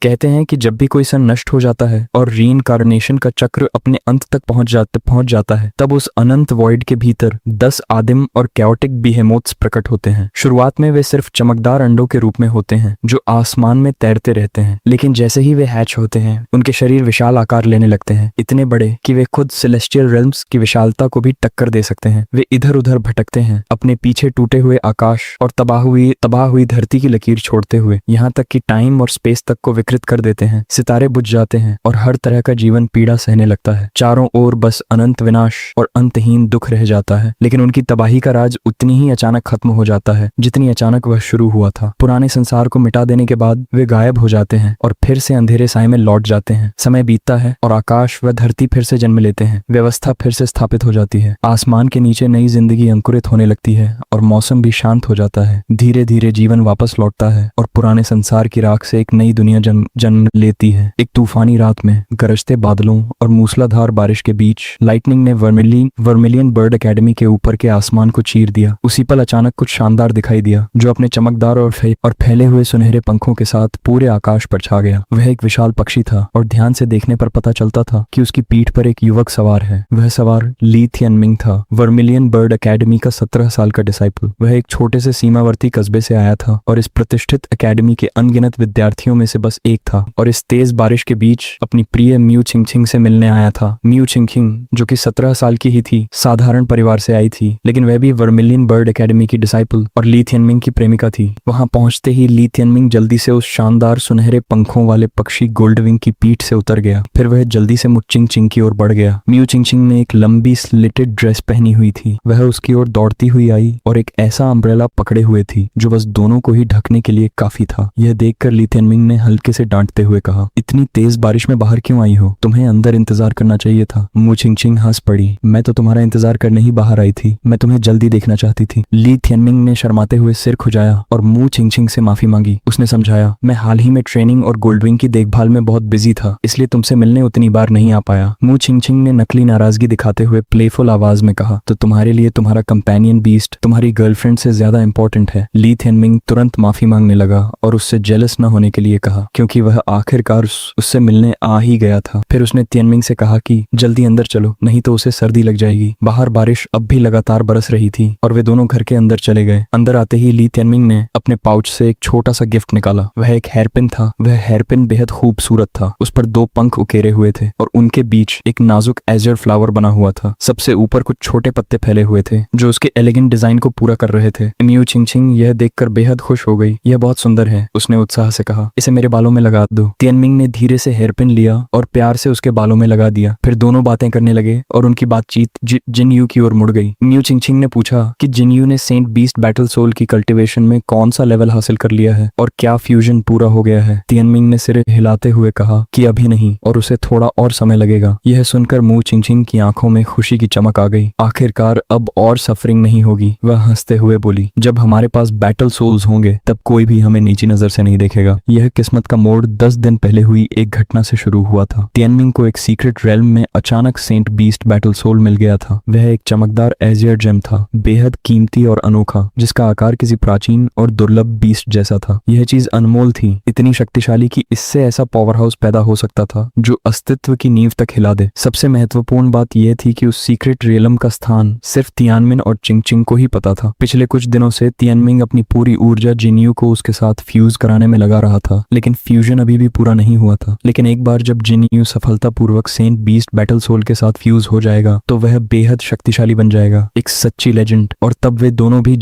कहते हैं कि जब भी कोई सन नष्ट हो जाता है और रीइंकार्नेशन का चक्र अपने अंत तक पहुंच जाता है, तब उस अनंत वॉइड के भीतर 10 आदिम और कैओटिक बिहेमोथ्स प्रकट होते हैं। शुरुआत में वे सिर्फ चमकदार अंडों के रूप में होते हैं जो आसमान में तैरते रहते हैं, लेकिन जैसे ही वे हैच होते हैं उनके शरीर विशाल आकार लेने लगते हैं, इतने बड़े कि वे खुद सेलेस्टियल रेल्म्स की विशालता को भी टक्कर दे सकते हैं। वे इधर उधर भटकते हैं, अपने पीछे टूटे हुए आकाश और तबाह हुई धरती की लकीर छोड़ते हुए, यहाँ तक कि टाइम और स्पेस तक को विकृत कर देते हैं। सितारे बुझ जाते हैं और हर तरह का जीवन पीड़ा सहने लगता है। चारों ओर बस अनंत विनाश और अंतहीन दुख रह जाता है। लेकिन उनकी तबाही का राज उतनी ही अचानक खत्म हो जाता है जितनी अचानक वह शुरू हुआ था। पुराने संसार को मिटा देने के बाद वे गायब हो जाते हैं और फिर से अंधेरे साए में लौट जाते हैं। समय बीतता है और आकाश व धरती फिर से जन्म लेते हैं। व्यवस्था फिर से स्थापित हो जाती है। आसमान के नीचे नई जिंदगी अंकुरित होने लगती है और मौसम भी शांत हो जाता है। धीरे धीरे जीवन वापस लौटता है और पुराने संसार की राख से एक नई दुनिया जन्म लेती है। एक तूफानी रात में गरजते बादलों और मूसलाधार बारिश के बीच लाइटनिंग ने वर्मिलियन बर्ड एकेडमी के ऊपर के आसमान को चीर दिया। उसी पल अचानक कुछ शानदार दिखाई दिया जो अपने चमकदार और फैले हुए सुनहरे पंखों के साथ पूरे आकाश पर छा गया। वह एक विशाल पक्षी था और ध्यान से देखने पर पता चलता था कि उसकी पीठ पर एक युवक सवार है। वह सवार ली थियनमिंग था, वर्मिलियन बर्ड एकेडमी का 17 साल का डिसाइपल। वह एक छोटे से सीमावर्ती कस्बे से आया था और इस प्रतिष्ठित एकेडमी के अनगिनत विद्यार्थियों में से बस एक था, और इस तेज बारिश के बीच अपनी प्रिय म्यू छिंगछिंग से मिलने आया था। म्यू छिंगछिंग जो कि 17 साल की ही थी, साधारण परिवार से आई थी, लेकिन वह भी वर्मिलियन बर्ड एकेडमी की डिसाइपल और ली थियनमिंग की प्रेमिका थी। वहां पहुंचते ही ली थियनमिंग जल्दी से उस शानदार सुनहरे पंखों वाले पक्षी गोल्डविंग की पीठ से उतर गया। फिर वह जल्दी से मुचिंगचिंग की ओर बढ़ गया। म्यू छिंगछिंग ने एक लंबी स्लिटेड ड्रेस पहनी हुई थी। वह उसकी ओर दौड़ती हुई आई और एक ऐसा अम्ब्रेला पकड़े हुए थी जो बस दोनों को ही ढकने के लिए काफी था। यह देखकर ली थियनमिंग ने हल्के से डांटते हुए कहा, इतनी तेज बारिश में बाहर क्यों आई हो? तुम्हें अंदर इंतजार करना चाहिए था। मू छिंगछिंग हंस पड़ी, मैं तो तुम्हारा इंतजार करने ही बाहर आई थी। मैं तुम्हें जल्दी देखना चाहती थी। ली थियनमिंग ने शर्माते हुए सिर खुजाया और मू छिंगछिंग से माफी मांगी। उसने समझाया, मैं हाल ही में ट्रेनिंग और गोल्डविंग की देखभाल में बहुत बिजी था, इसलिए तुमसे मिलने उतनी बार नहीं आ पाया। मू छिंगछिंग ने नकली नाराजगी दिखाते हुए प्लेफुल आवाज में कहा, तो तुम्हारे लिए तुम्हारा कंपेनियन बीस्ट तुम्हारी गर्लफ्रेंड से ज्यादा इंपॉर्टेंट है। ली थियनमिंग तुरंत माफी मांगने लगा और उससे जेलस न होने के लिए कहा, क्योंकि वह आखिरकार उससे मिलने आ ही गया था। फिर उसने तियनमिंग से कहा कि जल्दी अंदर चलो, नहीं तो उसे सर्दी लग जाएगी। बाहर बारिश अब भी लगातार बरस रही थी और वे दोनों घर के अंदर चले गए। अंदर आते ही ली तियनमिंग ने अपने पाउच से एक छोटा सा गिफ्ट निकाला। वह एक हेयरपिन था। वह हेयरपिन बेहद खूबसूरत था। उस पर 2 पंख उकेरे हुए थे और उनके बीच एक नाजुक एजर फ्लावर बना हुआ था। सबसे ऊपर कुछ छोटे पत्ते फैले हुए थे जो उसके एलिगेंट डिजाइन को पूरा कर रहे थे। म्यू छिंगछिंग यह देखकर बेहद खुश हो गई। यह बहुत सुंदर है, उसने उत्साह से कहा, इसे मेरे बालों में लगा दो। तियनमिंग ने धीरे से हेयरपिन लिया और प्यार से उसके बालों में लगा दिया। फिर दोनों बातें करने लगे और उनकी बातचीत जिनयू की ओर मुड़ गई। म्यू छिंगछिंग ने पूछा कि जिनयू ने सेंट बीस्ट बैटल सोल की कल्टीवेशन में कौन सा लेवल हासिल कर लिया है और क्या फ्यूजन पूरा हो गया है। तियनमिंग ने सिर हिलाते हुए कहा कि अभी नहीं और उसे थोड़ा और समय लगेगा। यह सुनकर म्यू छिंगछिंग की आंखों में खुशी की चमक आ गई। आखिरकार अब और सफरिंग नहीं होगी। वह हंसते हुए बोली, जब हमारे पास बैटल सोल्स होंगे तब कोई भी हमें नीची नजर से नहीं देखेगा। यह किस्मत का मोड़ 10 दिन पहले हुई एक घटना से शुरू हुआ था। तियनमिंग को एक सीक्रेट रेल्म में अचानक सेंट बीस्ट बैटल सोल मिल गया था। वह एक चमकदार एजियर जेम था, बेहद कीमती और अनोखा, जिसका आकार किसी प्राचीन और दुर्लभ बीस्ट जैसा था। यह चीज अनमोल थी, इतनी शक्तिशाली कि इससे ऐसा पावर हाउस पैदा हो सकता था जो अस्तित्व की नींव तक हिला दे। सबसे महत्वपूर्ण बात यह थी कि उस सीक्रेट रेलम का स्थान सिर्फ तियानमिन और चिंगचिंग को ही पता था। पिछले कुछ दिनों से तियनमिंग अपनी पूरी ऊर्जा जिनयू को उसके साथ फ्यूज कराने में लगा रहा था, लेकिन फ्यूजन अभी भी पूरा नहीं हुआ था। लेकिन एक बार जब जिनयू सफलतापूर्वक सेंट बीस्ट बैटल सोल के साथ फ्यूज हो जाएगा तो वह बेहद शक्तिशाली बन जाएगा, एक सच्ची लेजेंड, और तब वे दोनों भी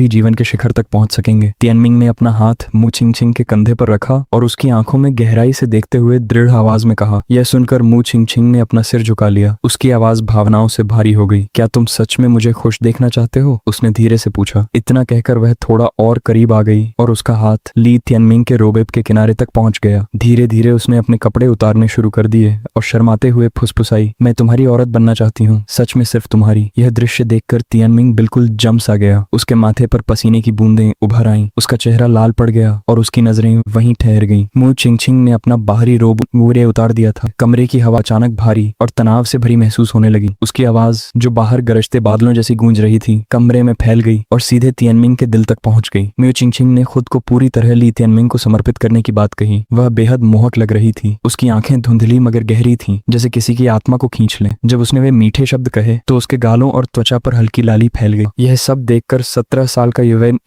जीवन के शिखर तक पहुंच सकेंगे। तियनमिंग ने अपना हाथ मू छिंगछिंग के कंधे पर रखा और उसकी आंखों में गहराई से देखते हुए दृढ़ आवाज में कहा। यह सुनकर मू छिंगछिंग ने अपना सिर झुका लिया। उसकी आवाज भावनाओं से भारी हो गई। क्या तुम सच में मुझे खुश देखना चाहते हो? उसने धीरे से पूछा। इतना कहकर वह थोड़ा और करीब आ गई और उसका हाथ ली तियनमिंग के रोबे के किनारे तक पहुंच गया। धीरे धीरे धीरे उसने अपने कपड़े उतारने शुरू कर दिए और शर्माते हुए फुसफुसाई, मैं तुम्हारी औरत बनना चाहती हूँ, सच में सिर्फ तुम्हारी। यह दृश्य देखकर तियानमिंग बिल्कुल जम सा गया। उसके माथे पर पसीने की बूंदें उभर आईं, उसका चेहरा लाल पड़ गया और उसकी नजरें वहीं ठहर गईं। मू चिंगचिंग ने अपना बाहरी रोब पूरे उतार दिया था। कमरे की हवा अचानक भारी और तनाव से भरी महसूस होने लगी। उसकी आवाज जो बाहर गरजते बादलों जैसी गूंज रही थी कमरे में फैल गई और सीधे तियानमिंग के दिल तक पहुंच गई। म्यू चिंगचिंग ने खुद को पूरी तरह ली तियानमिंग को समर्पित करने की बात कही। वह बेहद मोहक लग रही थी। उसकी आंखें धुंधली मगर गहरी थीं, जैसे किसी की आत्मा को खींच लें। जब उसने वे मीठे शब्द कहे तो उसके गालों और त्वचा पर हल्की लाली फैल गई। यह सब देखकर 17 साल का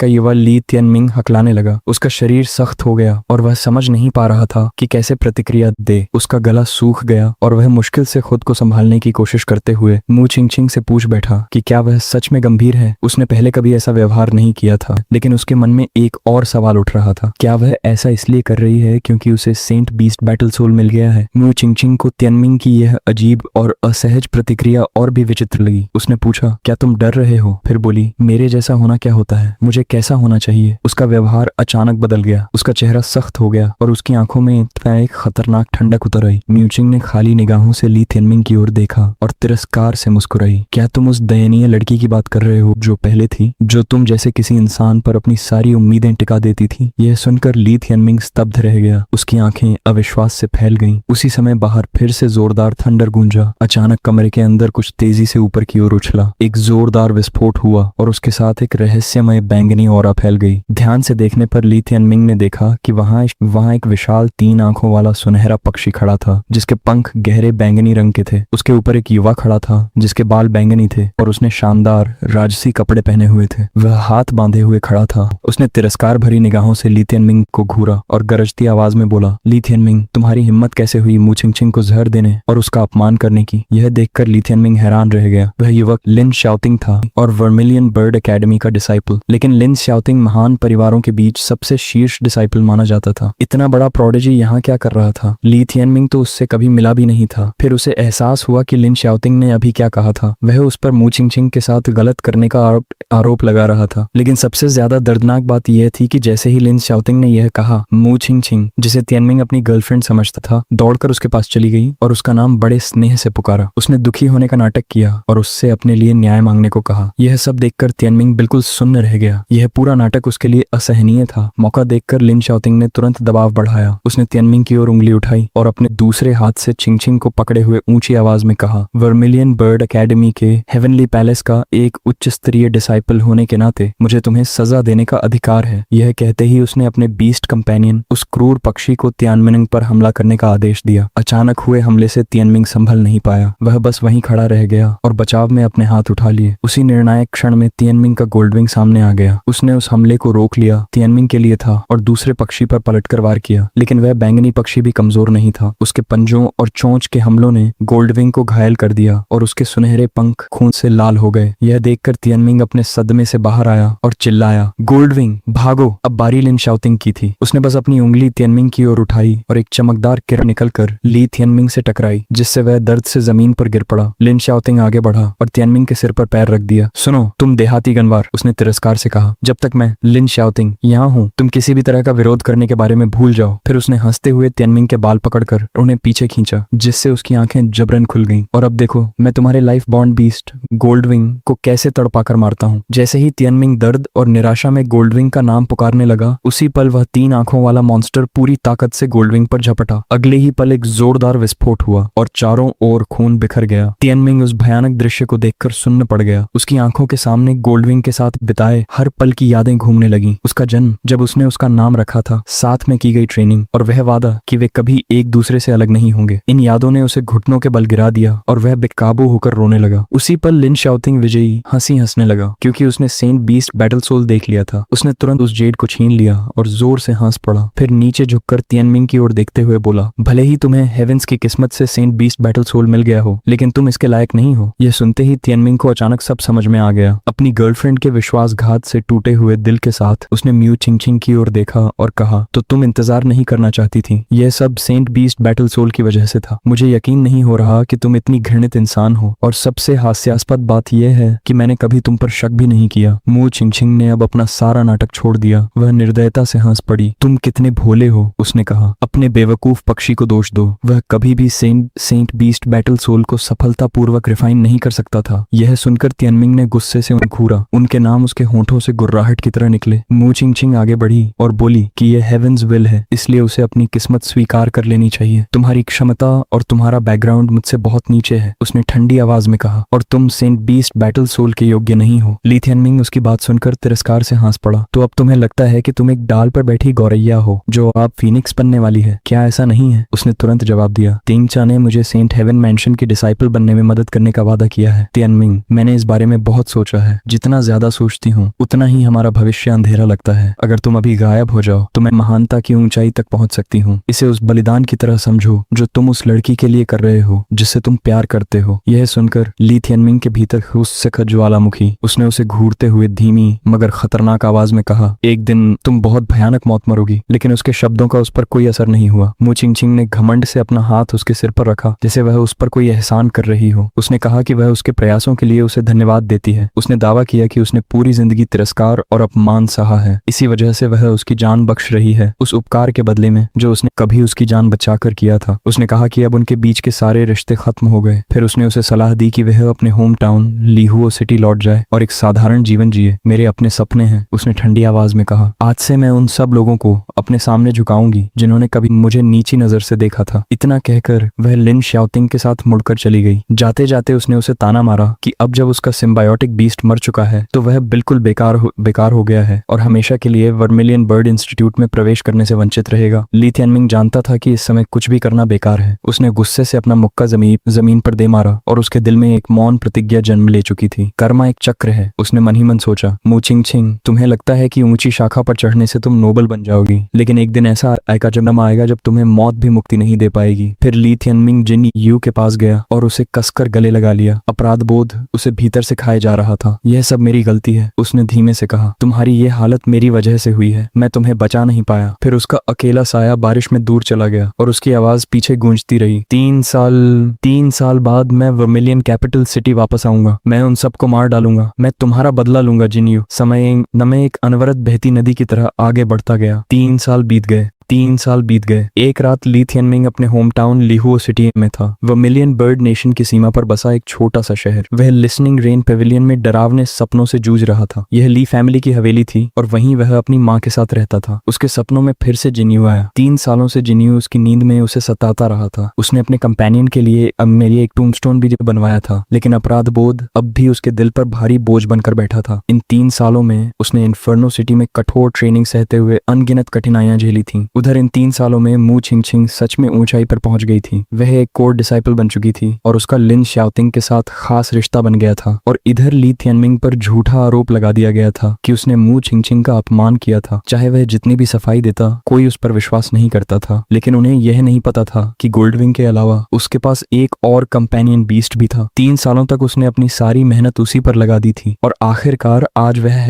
युवा ली तियानमिंग हकलाने लगा। उसका शरीर सख्त हो गया और वह समझ नहीं पा रहा था कि कैसे प्रतिक्रिया दे। उसका गला सूख गया और वह मुश्किल से खुद को संभालने की कोशिश करते हुए मू चिंगचिंग से पूछ बैठा कि क्या वह सच में गंभीर है। उसने पहले कभी ऐसा व्यवहार नहीं किया था, लेकिन उसके मन में एक और सवाल उठ रहा था, क्या वह ऐसा इसलिए कर रही है क्योंकि उसे सेंट बीस्ट बैटल सोल मिल गया है। मू चिंगचिंग को तियानमिंग की यह अजीब और असहज प्रतिक्रिया और भी विचित्र लगी। उसने पूछा, क्या तुम डर रहे हो? फिर बोली, मेरे जैसा होना क्या होता है, मुझे कैसा होना चाहिए? उसका व्यवहार अचानक बदल गया। उसका चेहरा सख्त हो गया और उसकी आंखों में एक खतरनाक ठंडक उतर आई। म्यूचिंग ने खाली निगाहों से ली तियानमिंग की ओर देखा और तिरस्कार से मुस्कुराई। क्या तुम उस दयनीय लड़की की बात कर रहे हो जो पहले थी, जो तुम जैसे किसी इंसान पर अपनी सारी उम्मीदें टिका देती थी? यह सुनकर ली तियानमिंग स्तब्ध रह गया। उसकी आंखें अविश्वास से फैल गईं। उसी समय बाहर फिर से जोरदार थंडर गूंजा। अचानक कमरे के अंदर कुछ तेजी से ऊपर की ओर उछला। एक जोरदार विस्फोट हुआ और उसके साथ एक रहस्यमय बैंगनी ऑरा फैल गई। ध्यान से देखने पर ली तियानमिंग ने देखा कि वहां एक विशाल 3 आंखों वाला सुनहरा पक्षी खड़ा था, जिसके पंख गहरे बैंगनी रंग के थे। उसके ऊपर एक युवा खड़ा था जिसके बाल बैंगनी थे और उसने शानदार राजसी कपड़े पहने हुए थे। वह हाथ बांधे हुए खड़ा था। उसने तिरस्कार भरी निगाहों से ली तियानमिंग को घूरा और गरजती आवाज में बोला, ली तियानमिंग, तुम्हारी हिम्मत कैसे हुई मू चिंगचिंग को जहर देने और उसका अपमान करने की? यह देखकर ली तियानमिंग हैरान रह गया। वह युवक लिन शाओतिंग था और वर्मिलियन बर्ड एकेडमी का डिसाइपल। लेकिन लिन शाओतिंग महान परिवारों के बीच सबसे शीर्ष डिसाइपल माना जाता था। इतना बड़ा प्रोडिजी यहाँ क्या कर रहा था? ली तियानमिंग तो उससे कभी मिला भी नहीं था। फिर उसे एहसास हुआ कि लिन शाओतिंग ने अभी क्या कहा था। वह उस पर मू चिंगचिंग के साथ गलत करने का आरोप लगा रहा था। लेकिन सबसे ज्यादा दर्दनाक बात यह थी कि जैसे ही लिन शाओतिंग ने यह कहा, मू चिंगचिंग, जिसे तियानमिंग अपनी गर्लफ्रेंड समझता था, दौड़कर उसके पास चली गई और उसका नाम बड़े स्नेह से पुकारा। उसने दुखी होने का नाटक किया और उससे अपने लिए न्याय मांगने को कहा। यह सब देखकर तियानमिंग बिल्कुल सुन्न रह गया। यह पूरा नाटक उसके लिए असहनीय था। मौका देखकर लिन शाओतिंग ने तुरंत दबाव बढ़ाया। उसने तियानमिंग की ओर उंगली उठाई और अपने दूसरे हाथ से चिंगचिंग को पकड़े हुए ऊंची आवाज में कहा, वर्मिलियन बर्ड एकेडमी के हेवनली पैलेस का एक उच्च स्तरीय डिसाइपल होने के नाते मुझे तुम्हें सजा देने का अधिकार है। यह कहते ही उसने अपने बीस्ट कंपेनियन, उस क्रूर पक्षी को तियानमिंग पर हमला करने का आदेश दिया। अचानक हुए हमले से तियानमिंग संभल नहीं पाया। वह बस वहीं खड़ा रह गया और बचाव में अपने हाथ उठा लिए। उसी निर्णायक क्षण में तियानमिंग का गोल्डविंग सामने आ गया। उसने उस हमले को रोक लिया। तियानमिंग के लिए था और दूसरे पक्षी पर पलटकर वार किया। लेकिन वह बैंगनी पक्षी भी कमजोर नहीं था। उसके पंजों और चोंच के हमलों ने गोल्डविंग को घायल कर दिया और उसके सुनहरे पंख खून से लाल हो गए। यह देखकर तियानमिंग अपने सदमे से बाहर आया और चिल्लाया, गोल्डविंग भागो! अब बारी लिन शाओतिंग की थी। उसने बस अपनी उंगली तियानमिंग की ओर उठाई और एक चमकदार किरण निकलकर ली तियानमिंग से टकराई, जिससे वह दर्द से जमीन पर गिर पड़ा। लिन शाओतिंग आगे बढ़ा और तियानमिंग के सिर पर पैर रख दिया। सुनो तुम देहाती गनवार, उसने तिरस्कार से कहा, जब तक मैं लिन शाओतिंग यहाँ हूँ तुम किसी भी तरह का विरोध करने के बारे में भूल जाओ। फिर उसने हंसते हुए तियानमिंग के बाल पकड़कर उन्हें पीछे खींचा, जिससे उसकी आंखें जबरन खुल गईं। और अब देखो मैं तुम्हारे लाइफ बॉन्ड बीस्ट गोल्डविंग को कैसे तड़पाकर मारता हूँ। जैसे ही तियानमिंग दर्द और निराशा में गोल्डविंग का नाम पुकारने लगा, उसी पल वह 3 आंखों वाला मॉन्स्टर पूरी ताकत से गोल्डविंग पर झपटा। अगले ही पल एक जोरदार विस्फोट हुआ और चारों ओर खून बिखर गया। तियानमिंग उस भयानक दृश्य को देखकर सुन्न पड़ गया। उसकी आंखों के सामने गोल्डविंग के साथ बिताए हर पल की यादें घूमने लगीं। उसका जन्म, जब उसने उसका नाम रखा था, साथ में की गई ट्रेनिंग और वह वादा कि वे कभी एक दूसरे से अलग नहीं होंगे। इन यादों ने उसे घुटनों के बल गिरा दिया और वह बेकाबू होकर रोने लगा। उसी पल लिन शाओतिंग विजयी हंसी हंसने लगा, क्योंकि उसने सेंट बीस्ट बैटल सोल देख लिया था। उसने तुरंत उस जेड को छीन लिया और जोर से हंस पड़ा। फिर नीचे झुककर तियानमिंग की ओर देखते हुए बोला, भले ही तुम्हें हेवेंस की किस्मत से सेंट बीस्ट बैटल सोल मिल गया हो, लेकिन तुम इसके लायक नहीं हो। यह सुनते ही तियानमिंग को अचानक सब समझ में आ गया। अपनी गर्लफ्रेंड के विश्वासघात से टूटे हुए दिल के साथ उसने म्यू चिंगचिंग की ओर देखा और कहा, तो तुम इंतजार नहीं करना चाहती थी? यह सब सेंट बीस्ट बैटल सोल की वजह से था। मुझे यकीन नहीं हो रहा कि तुम इतनी घृणित इंसान हो, और सबसे हास्यास्पद बात यह है कि मैंने कभी तुम पर शक भी नहीं किया। मू चिंगचिंग ने अब अपना सारा नाटक छोड़ दिया। वह निर्दयता से हंस पड़ी। तुम कितने भोले हो, उसने कहा। अपने बेवकूफ पक्षी को दोष दो। वह कभी भी सेंट बीस्ट बैटल सोल को सफलतापूर्वक रिफाइन नहीं कर सकता था। यह सुनकर तियानमिंग ने गुस्से से उन्हें घूरा। उनके नाम उसके होंठों से गुर्राहट की तरह निकले। मू चिंगचिंग आगे बढ़ी और बोली कि यह हेवंस विल है, इसलिए उसे अपनी किस्मत स्वीकार कर लेनी चाहिए। तुम्हारी क्षमता और तुम्हारा बैकग्राउंड मुझसे बहुत नीचे है, उसने ठंडी आवाज में कहा, और तुम सेंट बीस्ट बैटल सोल के योग्य नहीं हो। ली थियनमिंग उसकी बात सुनकर तिरस्कार से हंस पड़ा। तो अब तुम्हें लगता है कि तुम एक डाल पर बैठी गौरैया हो जो आप फीनिक्स बनने वाली है, क्या ऐसा नहीं है? उसने तुरंत जवाब दिया। तिंगचा ने मुझे सेंट हेवन मैंशन की डिसाइपल बनने में मदद करने का वादा किया है। तियानमिंग, मैंने इस बारे में बहुत सोचा है। जितना ज्यादा सोचती हूँ उतना ही हमारा भविष्य अंधेरा लगता है। अगर तुम अभी गायब हो जाओ तो मैं महानता की ऊंचाई तक पहुंच सकती हूँ। इसे उस बलिदान की तरह समझो जो तुम उस लड़की के लिए कर रहे हो जिससे तुम प्यार करते हो। यह सुनकर ली थियनमिंग के भीतर गुस्से का ज्वालामुखी। उसने उसे घूरते हुए धीमी मगर खतरनाक आवाज में कहा, एक दिन तुम बहुत भयानक मौत मरोगी। लेकिन उसके शब्दों का उस पर कोई असर नहीं हुआ। मू चिंगचिंग ने घमंड से अपना हाथ उसके सिर पर रखा जैसे वह उस पर कोई एहसान कर रही हो। उसने कहा कि वह उसके प्रयासों के लिए उसे धन्यवाद देती है। उसने दावा किया कि उसने पूरी जिंदगी तिरस्कार और अपमान सहा है, इसी वजह से वह उसकी जान बख्श रही है, उस उपकार के बदले में जो उसने कभी उसकी जान बचाकर किया था। उसने कहा कि अब उनके बीच के सारे रिश्ते खत्म हो गए। फिर उसने उसे सलाह दी कि वह अपने होम टाउन लीहुओ सिटी लौट जाए और एक साधारण जीवन जिए। मेरे अपने सपने हैं, उसने ठंडी आवाज में कहा। आज से मैं उन सब लोगों को अपने सामने झुकाऊंगी जिन्होंने कभी मुझे नीची नजर से देखा था। इतना कहकर वह लिन शाओतिंग के साथ मुड़कर चली गई। जाते जाते उसने उसे ताना मारा कि अब जब उसका सिम्बायोटिक बीस्ट मर चुका है तो वह बिल्कुल बेकार हो गया है और हमेशा के लिए वर्मिलियन बर्ड इंस्टीट्यूट में प्रवेश करने से वंचित रहेगा। ली थियनमिंग जानता था कि इस समय कुछ भी करना बेकार है। उसने गुस्से से अपना मुक्का जमीन पर दे मारा और उसके दिल में एक मौन प्रतिज्ञा जन्म ले चुकी थी। कर्मा एक चक्र है, उसने मन ही मन सोचा। मू चिंगचिंग, तुम्हें लगता है कि ऊंची शाखा पर चढ़ने से तुम नोबल बन जाओगी, लेकिन एक दिन ऐसा जन्म आएगा जब तुम्हें मौत भी मुक्ति नहीं दे पाएगी। फिर ली थियनमिंग जिन यू के पास गया और उसे कसकर गले लगा लिया। अपराध बोध उसे भीतर से खाए जा रहा था। यह सब मेरी गलती है, उसने धीमे से कहा। तुम्हारी ये हालत मेरी वजह से हुई है, मैं तुम्हें बचा नहीं पाया। फिर उसका अकेला साया बारिश में दूर चला गया और उसकी आवाज पीछे गूंजती रही। 3 साल बाद मैं वर्मिलियन कैपिटल सिटी वापस आऊंगा। मैं उन सबको मार डालूंगा। मैं तुम्हारा बदला लूंगा जिन्यू। समय नमे एक अनवरत बहती नदी की तरह आगे बढ़ता गया। 3 साल बीत गए। 3 साल बीत गए। एक रात ली थियनमिंग अपने होम टाउन लीहुओ सिटी में था। वर्मिलियन बर्ड नेशन की सीमा पर बसा एक छोटा सा शहर। वह लिसनिंग रेन पेविलियन में डरावने सपनों से जूझ रहा था। यह ली फैमिली की हवेली थी और वहीं वह अपनी माँ के साथ रहता था। उसके सपनों में फिर से जिन्यू आया। 3 सालों से जिन्यू उसकी नींद में उसे सताता रहा था। उसने अपने कंपेनियन के लिए अब मेरी एक टूमस्टोन भी बनवाया था, लेकिन अपराध बोध अब भी उसके दिल पर भारी बोझ बनकर बैठा था। इन 3 सालों में उसने इन्फर्नो सिटी में कठोर ट्रेनिंग सहते हुए अनगिनत कठिनाइयां झेली थी। उधर इन 3 सालों में मू चिंगचिंग सच में ऊंचाई पर पहुंच गई थी। वह एक कोर डिसाइपल बन चुकी थी और उसका लिन शाओतिंग के साथ खास रिश्ता बन गया था। और इधर ली थियनमिंग पर झूठा आरोप लगा दिया गया था कि उसने मू चिंगचिंग का अपमान किया था। चाहे वह जितनी भी सफाई देता, कोई उस पर विश्वास नहीं करता था। लेकिन उन्हें यह नहीं पता था कि गोल्डविंग के अलावा उसके पास एक और कंपेनियन बीस्ट भी था। 3 सालों तक उसने अपनी सारी मेहनत उसी पर लगा दी थी और आखिरकार आज वह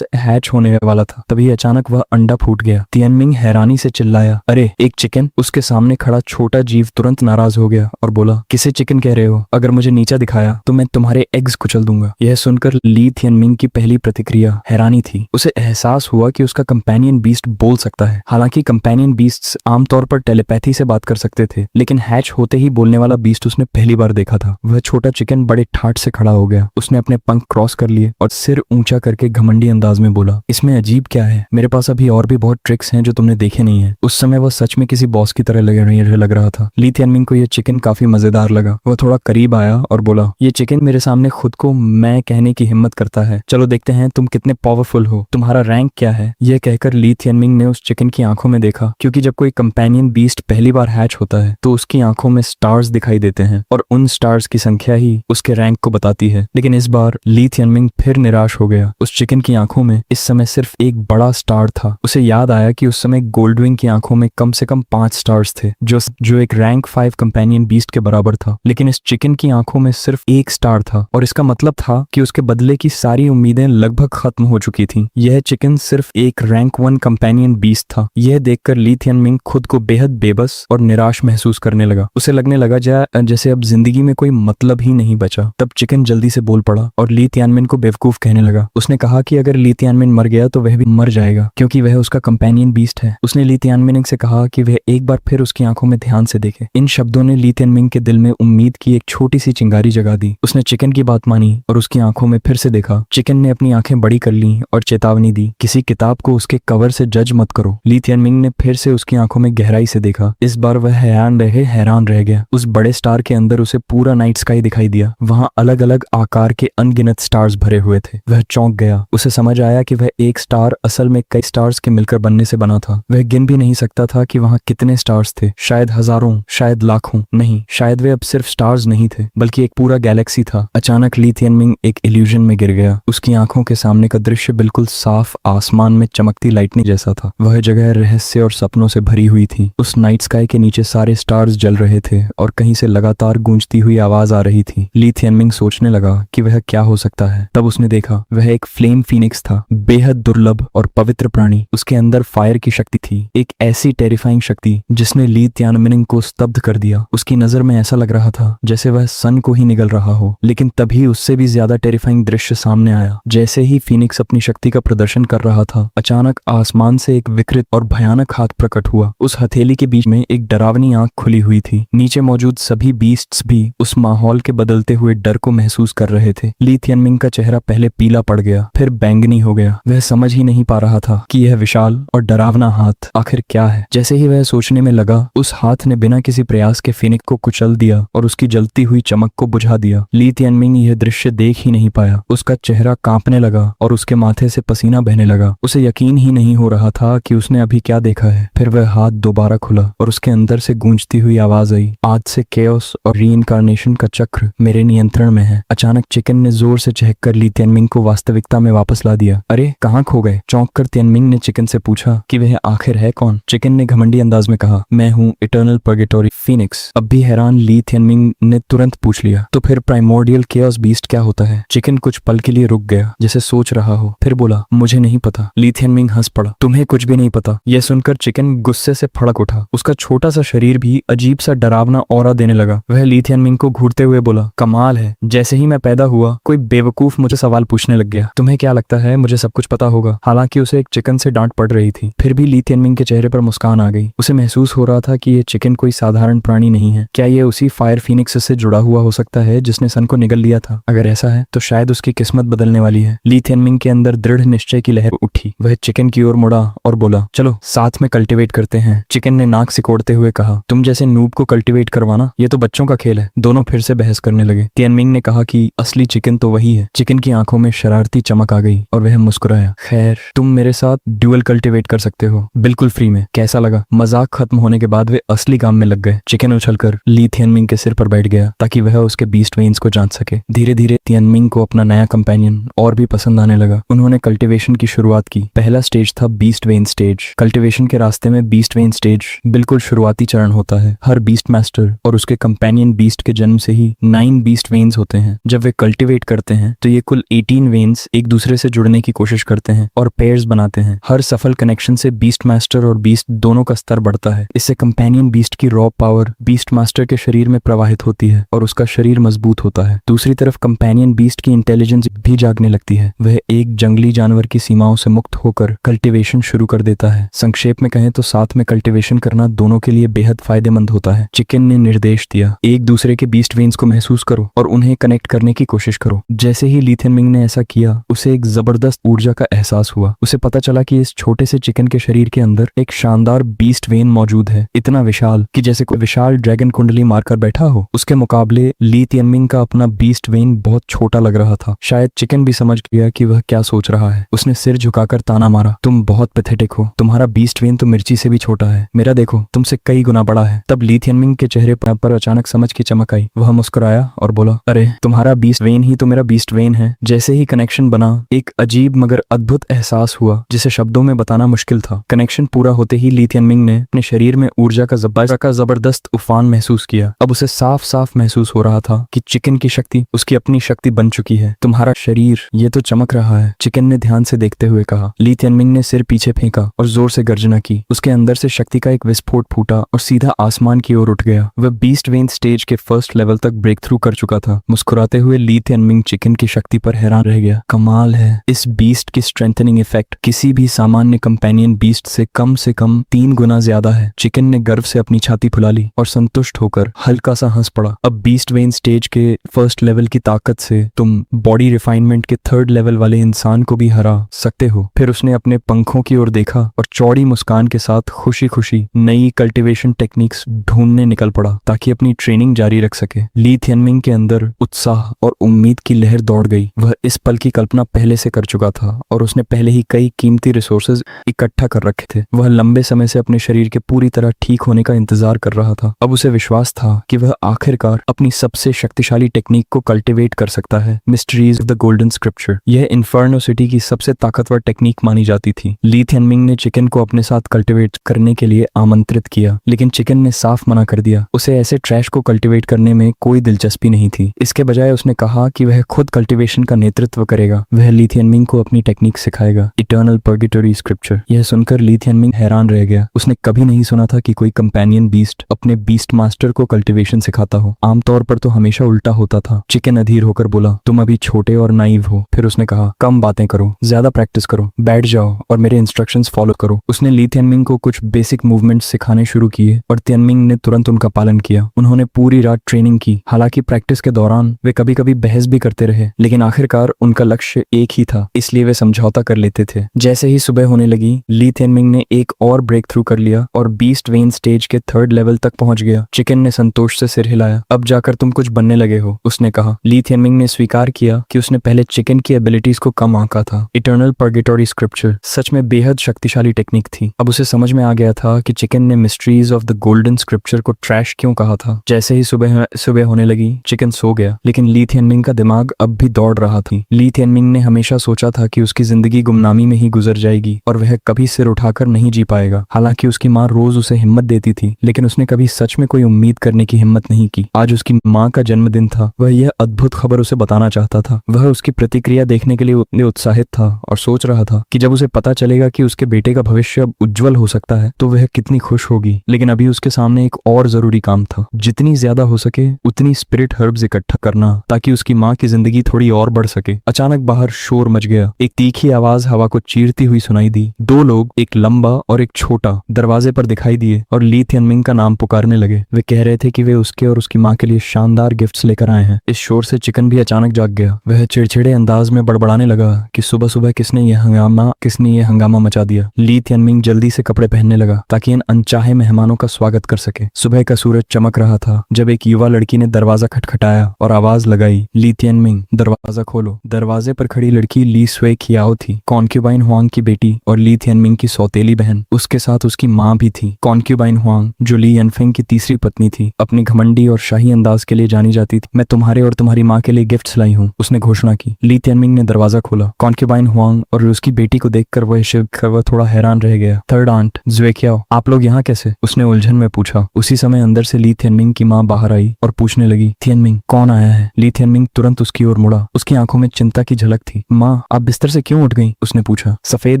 हैच होने वाला था। तभी अचानक वह अंडा फूट गया। तियानमिंग हैरानी से चिल्लाया, अरे एक चिकन। उसके सामने खड़ा छोटा जीव तुरंत नाराज हो गया और बोला, किसे चिकन कह रहे हो? अगर मुझे नीचा दिखाया तो मैं तुम्हारे एग्स कुचल दूंगा। यह सुनकर ली थियनमिंग की पहली प्रतिक्रिया हैरानी थी। उसे एहसास हुआ कि उसका कंपेनियन बीस्ट बोल सकता है। हालांकि कंपेनियन बीस्ट्स आमतौर पर टेलीपैथी से बात कर सकते थे, लेकिन हैच होते ही बोलने वाला बीस्ट उसने पहली बार देखा था। वह छोटा चिकन बड़े ठाठ से खड़ा हो गया। उसने अपने पंख क्रॉस कर लिए और सिर ऊंचा करके घमंडी अंदाज में बोला, इसमें अजीब क्या है? मेरे पास अभी और भी बहुत ट्रिक्स हैं जो तुमने देखे नहीं है। उस समय वह सच में किसी बॉस की तरह लग रहा था। ली थियनमिंग को यह चिकन काफी मजेदार लगा। वह थोड़ा करीब आया और बोला, ये चिकन मेरे सामने खुद को मैं कहने की हिम्मत करता है। चलो देखते हैं तुम कितने पावरफुल हो। तुम्हारा रैंक क्या है? यह कहकर ली थियनमिंग ने उस चिकन की आंखों में देखा, क्योंकि जब कोई कंपेनियन बीस्ट पहली बार हैच होता है तो उसकी आंखों में स्टार्स दिखाई देते हैं और उन स्टार्स की संख्या ही उसके रैंक को बताती है। लेकिन इस बार ली थियनमिंग फिर निराश हो गया। उस चिकन की आंखों में इस समय सिर्फ एक बड़ा स्टार था। उसे याद आया कि उस समय गोल्डविंग की आंखों में कम से कम 5 स्टार्स थे, जो एक रैंक 5 कंपेनियन बीस्ट के बराबर था। लेकिन इस चिकन की आंखों में सिर्फ एक स्टार था और इसका मतलब था कि उसके बदले की सारी उम्मीदें लगभग खत्म हो चुकी थीं। यह चिकन सिर्फ एक रैंक 1 कंपेनियन बीस्ट था। यह देखकर ली थियनमिंग खुद को बेहद बेबस और निराश महसूस करने लगा। उसे लगने लगा जैसे अब जिंदगी में कोई मतलब ही नहीं बचा। तब चिकन जल्दी से बोल पड़ा और ली थियनमिंग को बेवकूफ कहने लगा। उसने कहा कि अगर ली थियनमिंग मर गया तो वह भी मर जाएगा, क्योंकि वह उसका कंपेनियन बीस्ट है। उसने ली तियानमिन से कहा कि वह एक बार फिर उसकी आंखों में ध्यान से देखे। इन शब्दों ने ली तियानमिन के दिल में उम्मीद की एक छोटी सी चिंगारी जगा दी। उसने चिकन की बात मानी और उसकी आंखों में फिर से देखा। चिकन ने अपनी आंखें बड़ी कर ली और चेतावनी दी, किसी किताब को उसके कवर से जज मत करो। ली तियानमिन ने फिर से उसकी आंखों में गहराई से देखा। इस बार वह हैरान रह गया। उस बड़े स्टार के अंदर उसे पूरा नाइट स्काई दिखाई दिया। वहां अलग अलग आकार के अनगिनत स्टार्स भरे हुए थे। वह चौंक गया। उसे समझ आया कि वह एक स्टार असल में कई स्टार्स के मिलकर बनने से बना था। वह गिन भी नहीं सकता था कि वहां कितने स्टार्स थे, शायद हजारों, शायद लाखों। नहीं, शायद वे अब सिर्फ स्टार्स नहीं थे बल्कि एक पूरा गैलेक्सी था। अचानक ली तियानमिन एक इल्यूजन में गिर गया। उसकी आंखों के सामने का दृश्य बिल्कुल साफ आसमान में चमकती लाइटनिंग जैसा था। वह जगह रहस्य और सपनों से भरी हुई थी। उस नाइट स्काई के नीचे सारे स्टार्स जल रहे थे और कहीं से लगातार गूंजती हुई आवाज आ रही थी। ली तियानमिन सोचने लगा कि वह क्या हो सकता है। तब उसने देखा, वह एक फ्लेम फीनिक्स था, बेहद दुर्लभ और पवित्र प्राणी। उसके अंदर फायर की शक्ति थी, एक ऐसी टेरिफाइंग शक्ति जिसने ली तियानमिन को स्तब्ध कर दिया। उसकी नजर में ऐसा लग रहा था जैसे वह सन को ही निगल रहा हो। लेकिन तभी उससे भी ज्यादा टेरिफाइंग दृश्य सामने आया। जैसे ही फीनिक्स अपनी शक्ति का प्रदर्शन कर रहा था, अचानक आसमान से एक विकृत और भयानक हाथ प्रकट हुआ। उस हथेली के बीच में एक डरावनी आंख खुली हुई थी। नीचे मौजूद सभी बीस्ट्स भी उस माहौल के बदलते हुए डर को महसूस कर रहे थे। ली तियानमिन का चेहरा पहले पीला पड़ गया, फिर बैंगनी हो गया। वह समझ ही नहीं पा रहा था कि यह विशाल और डरावना हाथ आखिर क्या है। जैसे ही वह सोचने में लगा, उस हाथ ने बिना किसी प्रयास के फीनिक्स को कुचल दिया और उसकी जलती हुई चमक को बुझा दिया। ली तियानमिन यह दृश्य देख ही नहीं पाया। उसका चेहरा कांपने लगा और उसके माथे से पसीना बहने लगा। उसे यकीन ही नहीं हो रहा था कि उसने अभी क्या देखा है। फिर वह हाथ दोबारा खुला और उसके अंदर से गूंजती हुई आवाज आई, आज से केओस और रीइंकार्नेशन का चक्र मेरे नियंत्रण में है। अचानक चिकन ने जोर से चहककर ली तियानमिन को वास्तविकता में वापस ला दिया। अरे, कहाँ खो गए? चौंककर तियानमिन ने चिकन से पूछा कि वह आखिर है कौन। चिकन ने घमंडी अंदाज में कहा, मैं हूँ इटर्नल पर्गेटोरी फीनिक्स। अब भी हैरान ली तियानमिन ने तुरंत पूछ लिया, तो फिर प्राइमोर्डियल केओस बीस्ट क्या होता है? चिकन कुछ पल के लिए रुक गया, जैसे सोच रहा हो, फिर बोला, मुझे नहीं पता। ली तियानमिन हंस पड़ा, तुम्हें कुछ भी नहीं पता? यह सुनकर चिकन गुस्से से फड़क उठा। उसका छोटा सा शरीर भी अजीब सा डरावना ऑरा देने लगा। वह ली तियानमिन को घूरते हुए बोला, कमाल है, जैसे ही मैं पैदा हुआ कोई बेवकूफ मुझे सवाल पूछने लग गया। तुम्हें क्या लगता है मुझे सब कुछ पता होगा? हालांकि उसे एक चिकन से डांट पड़ रही थी, फिर भी ली तियानमिन के चेहरे पर मुस्कान आ गई। उसे महसूस हो रहा था कि यह चिकन कोई साधारण प्राणी नहीं है। क्या यह उसी फायर फीनिक्स से जुड़ा हुआ हो सकता है जिसने सन को निगल लिया था? अगर ऐसा है तो शायद उसकी किस्मत बदलने वाली है। ली तियानमिन के अंदर दृढ़ निश्चय की लहर उठी। वह चिकन की ओर मुड़ा और बोला, चलो साथ में कल्टीवेट करते हैं। चिकन ने नाक सिकोड़ते हुए कहा, तुम जैसे नूब को कल्टीवेट करवाना ये तो बच्चों का खेल है। दोनों फिर से बहस करने लगे। तियानमिन ने कहा कि असली चिकन तो वही है। चिकन की आंखों में शरारती चमक आ गई और वह मुस्कुराया, खैर तुम मेरे साथ ड्यूअल कल्टीवेट कर सकते हो, बिल्कुल फ्री में। कैसा लगा? मजाक खत्म होने के बाद वे असली काम में लग गए। चिकन उछलकर ली तियानमिन के सिर पर बैठ गया ताकि वह उसके बीस्ट वेन्स को जांच सके। धीरे धीरे तियानमिन को अपना नया कंपेनियन और भी पसंद आने लगा। उन्होंने कल्टीवेशन की शुरुआत की। पहला स्टेज था बीस्ट वेन स्टेज। कल्टीवेशन के रास्ते में बीस्ट वेन स्टेज बिल्कुल शुरुआती चरण होता है। हर बीस्ट मास्टर और उसके कंपेनियन बीस्ट के जन्म से ही 9 बीस्ट वेन्स होते हैं। जब वे कल्टीवेट करते हैं तो ये कुल 18 वेन्स एक दूसरे से जुड़ने की कोशिश करते हैं और पेयर्स बनाते हैं। हर सफल कनेक्शन से बीस्ट मास्टर और बीस्ट दोनों का स्तर बढ़ता है। इससे कंपेनियन बीस्ट की रॉ पावर बीस्ट मास्टर के शरीर में प्रवाहित होती है और उसका शरीर मजबूत होता है। दूसरी तरफ कंपेनियन बीस्ट की इंटेलिजेंस भी जागने लगती है। वह एक जंगली जानवर की सीमाओं से मुक्त होकर कल्टीवेशन शुरू कर देता है। संक्षेप में कहें तो साथ में कल्टीवेशन करना दोनों के लिए बेहद फायदेमंद होता है। चिकन ने निर्देश दिया, एक दूसरे के बीस्ट वेन्स को महसूस करो और उन्हें कनेक्ट करने की कोशिश करो। जैसे ही ली तियानमिन ने ऐसा किया, उसे एक जबरदस्त ऊर्जा का एहसास हुआ। उसे पता चला कि इस छोटे से चिकन के शरीर के अंदर एक शानदार बीस्ट वेन मौजूद है, इतना विशाल कि जैसे कोई विशाल ड्रैगन कुंडली मारकर बैठा हो। उसके मुकाबले ली तियानमिन का अपना बीस्ट वेन बहुत छोटा लग रहा था। शायद चिकन भी समझ गया कि वह क्या सोच रहा है। उसने सिर झुकाकर ताना मारा, तुम बहुत पैथेटिक हो। तुम्हारा बीस्ट वेन तो मिर्ची से भी छोटा है। मेरा देखो तुमसे कई गुना बड़ा है। तब ली तियानमिन के चेहरे पर अचानक समझ की चमक आई। वह मुस्कुराया और बोला, अरे तुम्हारा बीस्ट वेन ही तो मेरा बीस्ट वेन है। जैसे ही कनेक्शन बना, एक अजीब मगर अद्भुत एहसास हुआ जिसे शब्दों में बताना मुश्किल था। कनेक्शन पूरा होते ही ली तियानमिन ने अपने शरीर में ऊर्जा का जबरदस्त उफान महसूस किया। अब उसे साफ साफ महसूस हो रहा था कि चिकन की शक्ति उसकी अपनी शक्ति बन चुकी है। तुम्हारा शरीर ये तो चमक रहा है, चिकन ने ध्यान से देखते हुए कहा। ली तियानमिन ने सिर पीछे फेंका और जोर से गर्जना की। उसके अंदर से शक्ति का एक विस्फोट फूटा और सीधा आसमान की ओर उठ गया। वह बीस्ट वेन स्टेज के फर्स्ट लेवल तक ब्रेक थ्रू कर चुका था। मुस्कुराते हुए ली तियानमिन चिकन की शक्ति पर हैरान रह गया। कमाल है, इस बीस्ट की स्ट्रेंथनिंग इफेक्ट किसी भी सामान्य कंपेनियन बीस्ट से कम कम से कम 3 गुना ज्यादा है। चिकन ने गर्व से अपनी छाती फुला ली और संतुष्ट होकर हल्का सा हंस पड़ा। अब बीस्ट वेन स्टेज के फर्स्ट लेवल की ताकत से तुम बॉडी रिफाइनमेंट के थर्ड लेवल वाले इंसान को भी हरा सकते हो। फिर उसने अपने पंखों की ओर देखा और चौड़ी मुस्कान के साथ खुशी खुशी नई कल्टीवेशन टेक्निक्स ढूंढने निकल पड़ा ताकि अपनी ट्रेनिंग जारी रख सके। ली थियनमिंग के अंदर उत्साह और उम्मीद की लहर दौड़ गई। वह इस पल की कल्पना पहले से कर चुका था और उसने पहले ही कई कीमती रिसोर्सेज इकट्ठा कर रखे थे। वह लंबे समय से अपने शरीर के पूरी तरह ठीक होने का इंतजार कर रहा था। अब उसे विश्वास था कि वह आखिरकार अपनी सबसे शक्तिशाली टेक्निक को कल्टीवेट कर सकता है। Mysteries of the golden scripture, यह इन्फर्नो सिटी की सबसे ताकतवर टेक्निक मानी जाती थी। ली थियनमिंग ने चिकन को अपने साथ कल्टीवेट करने के लिए आमंत्रित किया, लेकिन चिकन ने साफ मना कर दिया। उसे ऐसे ट्रैश को कल्टीवेट करने में कोई दिलचस्पी नहीं थी। इसके बजाय उसने कहा कि वह खुद कल्टीवेशन का नेतृत्व करेगा। वह ली थियनमिंग को अपनी टेक्निक सिखाएगा। इटर्नल पर्गेटरी स्क्रिप्चर, यह सुनकर ली थियनमिंग हैरान रह गया। उसने कभी नहीं सुना था कि कोई कंपेनियन बीस्ट अपने बीस्ट मास्टर को कल्टीवेशन सिखाता हो। आमतौर पर तो हमेशा उल्टा होता था। चिकन अधीर होकर बोला, तुम अभी छोटे और नाइव हो। फिर उसने कहा, कम बातें करो, ज्यादा प्रैक्टिस करो, बैठ जाओ और मेरे इंस्ट्रक्शंस फॉलो करो। उसने ली थियनमिंग को कुछ बेसिक मूवमेंट्स सिखाने शुरू किए और थियनमिंग ने तुरंत उनका पालन किया। उन्होंने पूरी रात ट्रेनिंग की। हालांकि प्रैक्टिस के दौरान वे कभी कभी बहस भी करते रहे, लेकिन आखिरकार उनका लक्ष्य एक ही था, इसलिए वे समझौता कर लेते थे। जैसे ही सुबह होने लगी, ली थियनमिंग ने एक और ब्रेक थ्रू कर लिया और बीस्ट वेन स्टेज के थर्ड लेवल तक पहुंच गया। चिकन ने संतोष से सिर हिलाया। अब जाकर तुम कुछ बनने लगे हो, उसने कहा। ली थियनमिंग ने स्वीकार किया कि उसने पहले चिकन की एबिलिटीज को कम आंका था। इटर्नल पर्गेटरी स्क्रिप्चर सच में बेहद शक्तिशाली टेक्निक थी। अब उसे समझ में आ गया था कि चिकन ने mysteries of the golden scripture को ट्रैश क्यों कहा था। जैसे ही सुबह होने लगी, चिकन सो गया, लेकिन ली थियनमिंग का दिमाग अब भी दौड़ रहा था। ली थियनमिंग ने हमेशा सोचा था कि उसकी जिंदगी गुमनामी में ही गुजर जाएगी और वह कभी सिर उठाकर नहीं जी पाएगा। हालांकि उसकी माँ रोज उसे हिम्मत देती थी, लेकिन उसने कभी सच में कोई उम्मीद करने की हिम्मत नहीं की। आज उसकी माँ का जन्मदिन था। वह यह अद्भुत खबर उसे बताना चाहता था। वह उसकी प्रतिक्रिया देखने के लिए उतने उत्साहित था और सोच रहा था कि जब उसे पता चलेगा कि उसके बेटे का भविष्य अब उज्जवल हो सकता है तो वह कितनी खुश होगी। लेकिन अभी उसके सामने एक और जरूरी काम था। जितनी ज्यादा हो सके उतनी स्पिरिट हर्ब्स इकट्ठा करना ताकि उसकी माँ की जिंदगी थोड़ी और बढ़ सके। अचानक बाहर शोर मच गया। एक तीखी आवाज हवा को चीरती हुई सुनाई दी। 2 लोग, एक लंबा और एक छोटा, दरवाजे पर दिखाई दिए और ली थियनमिंग का नाम पुकारने लगे। वे कह रहे थे कि वे उसके और उसकी माँ के लिए शानदार गिफ्ट्स लेकर आए हैं। इस शोर से चिकन भी अचानक जाग गया। वह चिड़चिड़े अंदाज में बड़बड़ाने लगा कि सुबह सुबह किसने ये हंगामा मचा दिया। ली थियनमिंग जल्दी से कपड़े पहनने लगा ताकि इन अनचाहे मेहमानों का स्वागत कर सके। सुबह का सूरज चमक रहा था जब एक युवा लड़की ने दरवाजा खटखटाया और आवाज लगाई, ली थियनमिंग, दरवाजा खोलो। दरवाजे पर खड़ी लड़की ली स्वे खियाओ थी, कॉन्क्यूबाइन हुआंग की बेटी और ली थियनमिंग की सौतेली बहन। उसके साथ उसकी माँ भी थी। कॉन्क्यूबाइन हुआंग, जो ली यनफेंग की तीसरी पत्नी थी, अपनी घमंडी और शाही अंदाज के लिए जानी जाती थी। मैं तुम्हारे और तुम्हारी माँ के लिए गिफ्ट्स लाई हूँ, उसने घोषणा की। ली थियनमिंग ने दरवाजा खोला। कॉन्क्यूबाइन हुआंग और उसकी बेटी को देखकर वह थोड़ा हैरान रह गया। थर्ड आंट ज़्वेकियाओ, आप लोग यहाँ कैसे? उसने उलझन में पूछा। उसी समय अंदर से ली थियनमिंग की माँ बाहर आई और पूछने लगी, थियनमिंग, कौन आया है? ली थियनमिंग तुरंत उसकी ओर मुड़ा। उसकी आंखों में चिंता की झलक थी। माँ, आप बिस्तर से क्यों उठ गई? उसने पूछा। सफेद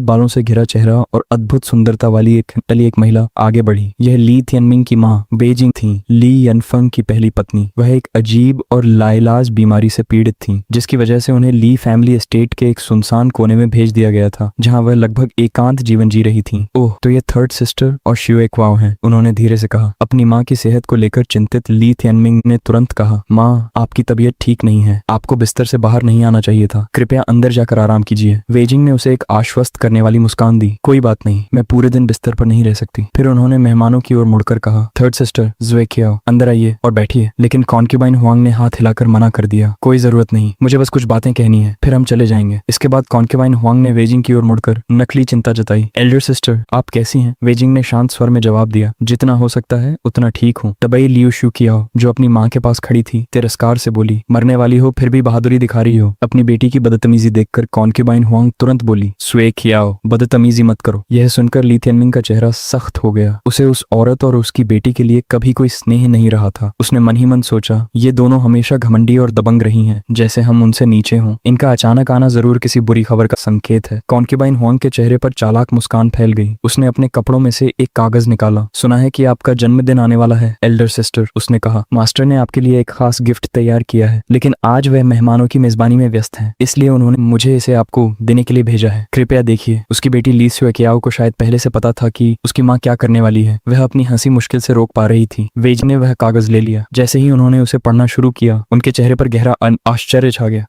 बालों से घिरा चेहरा और अद्भुत सुंदरता वाली एक महिला आगे बढ़ी। यह ली थियनमिंग की माँ बेजिंग थी, ली यनफेंग की पहली पत्नी। वह एक अजीब और लाइलाज बीमारी से पीड़ित थी, जिसकी वजह से उन्हें ली फैमिली एस्टेट के एक सुनसान कोने में भेज दिया गया था, जहां वह लगभग एकांत जीवन जी रही थी। ओह, तो ये थर्ड सिस्टर और श्यूएक्वाओ हैं, उन्होंने धीरे से कहा। अपनी माँ की सेहत को लेकर चिंतित ली थियनमिंग ने तुरंत कहा, माँ, आपकी तबीयत ठीक नहीं है, आपको बिस्तर से बाहर नहीं आना चाहिए था, कृपया अंदर जाकर आराम कीजिए। वेजिंग ने उसे एक आश्वस्त करने वाली मुस्कान दी। कोई बात नहीं, मैं पूरे दिन बिस्तर पर नहीं रह सकती। फिर उन्होंने मेहमानों की ओर मुड़कर कहा, थर्ड सिस्टर ज़्वेकियाओ, अंदर आइए और बैठिए। लेकिन कॉन्क्यूबाइन हुआंग ने हाथ हिलाकर मना कर दिया। कोई जरूरत नहीं, मुझे बस कुछ बातें कहनी है, फिर हम चले जाएंगे। इसके बाद कॉन्क्यूबाइन हुआंग ने वेजिंग की ओर मुड़कर नकली चिंता जताई। एल्डर सिस्टर, आप कैसी हैं? वेजिंग ने शांत स्वर में जवाब दिया, जितना हो सकता है उतना ठीक हूँ। तबई लियू शुकियाओ, जो अपनी माँ के पास खड़ी थी, तिरस्कार से बोली, मरने वाली हो फिर भी बहादुरी दिखा रही हो। अपनी बेटी की बदतमीजी देखकर कॉन्क्यूबाइन हुआंग तुरंत बोली, ज़्वेकियाओ, बदतमीजी मत करो। यह सुनकर ली थियनमिंग का चेहरा सख्त हो गया। उसे उस औरत और उसकी बेटी के लिए कभी कोई स्नेह नहीं रहा था। उसने मन ही मन सोचा, ये दोनों हमेशा घमंडी और दबंग रही हैं, जैसे हम उनसे नीचे हों। इनका अचानक आना जरूर किसी बुरी खबर का संकेत है। कॉन्क्यूबाइन हुआंग के चेहरे पर चालाक मुस्कान फैल गई। उसने अपने कपड़ों में से एक कागज निकाला। सुना है कि आपका जन्मदिन आने वाला है एल्डर सिस्टर, उसने कहा। मास्टर ने आपके लिए एक खास गिफ्ट तैयार किया है, लेकिन आज वह मेहमानों की मेजबानी में व्यस्त हैं, इसलिए उन्होंने मुझे इसे आपको देने के लिए भेजा है। कृपया देखिए। उसकी बेटी ली ज़्वेकियाओ को शायद पहले से पता था कि उसकी माँ क्या करने वाली है। वह अपनी हंसी मुश्किल से रोक पा रही थी। वेजिंग ने वह कागज ले लिया। जैसे ही उन्होंने उसे पढ़ना शुरू किया, उनके चेहरे पर गहरा आश्चर्य छा गया।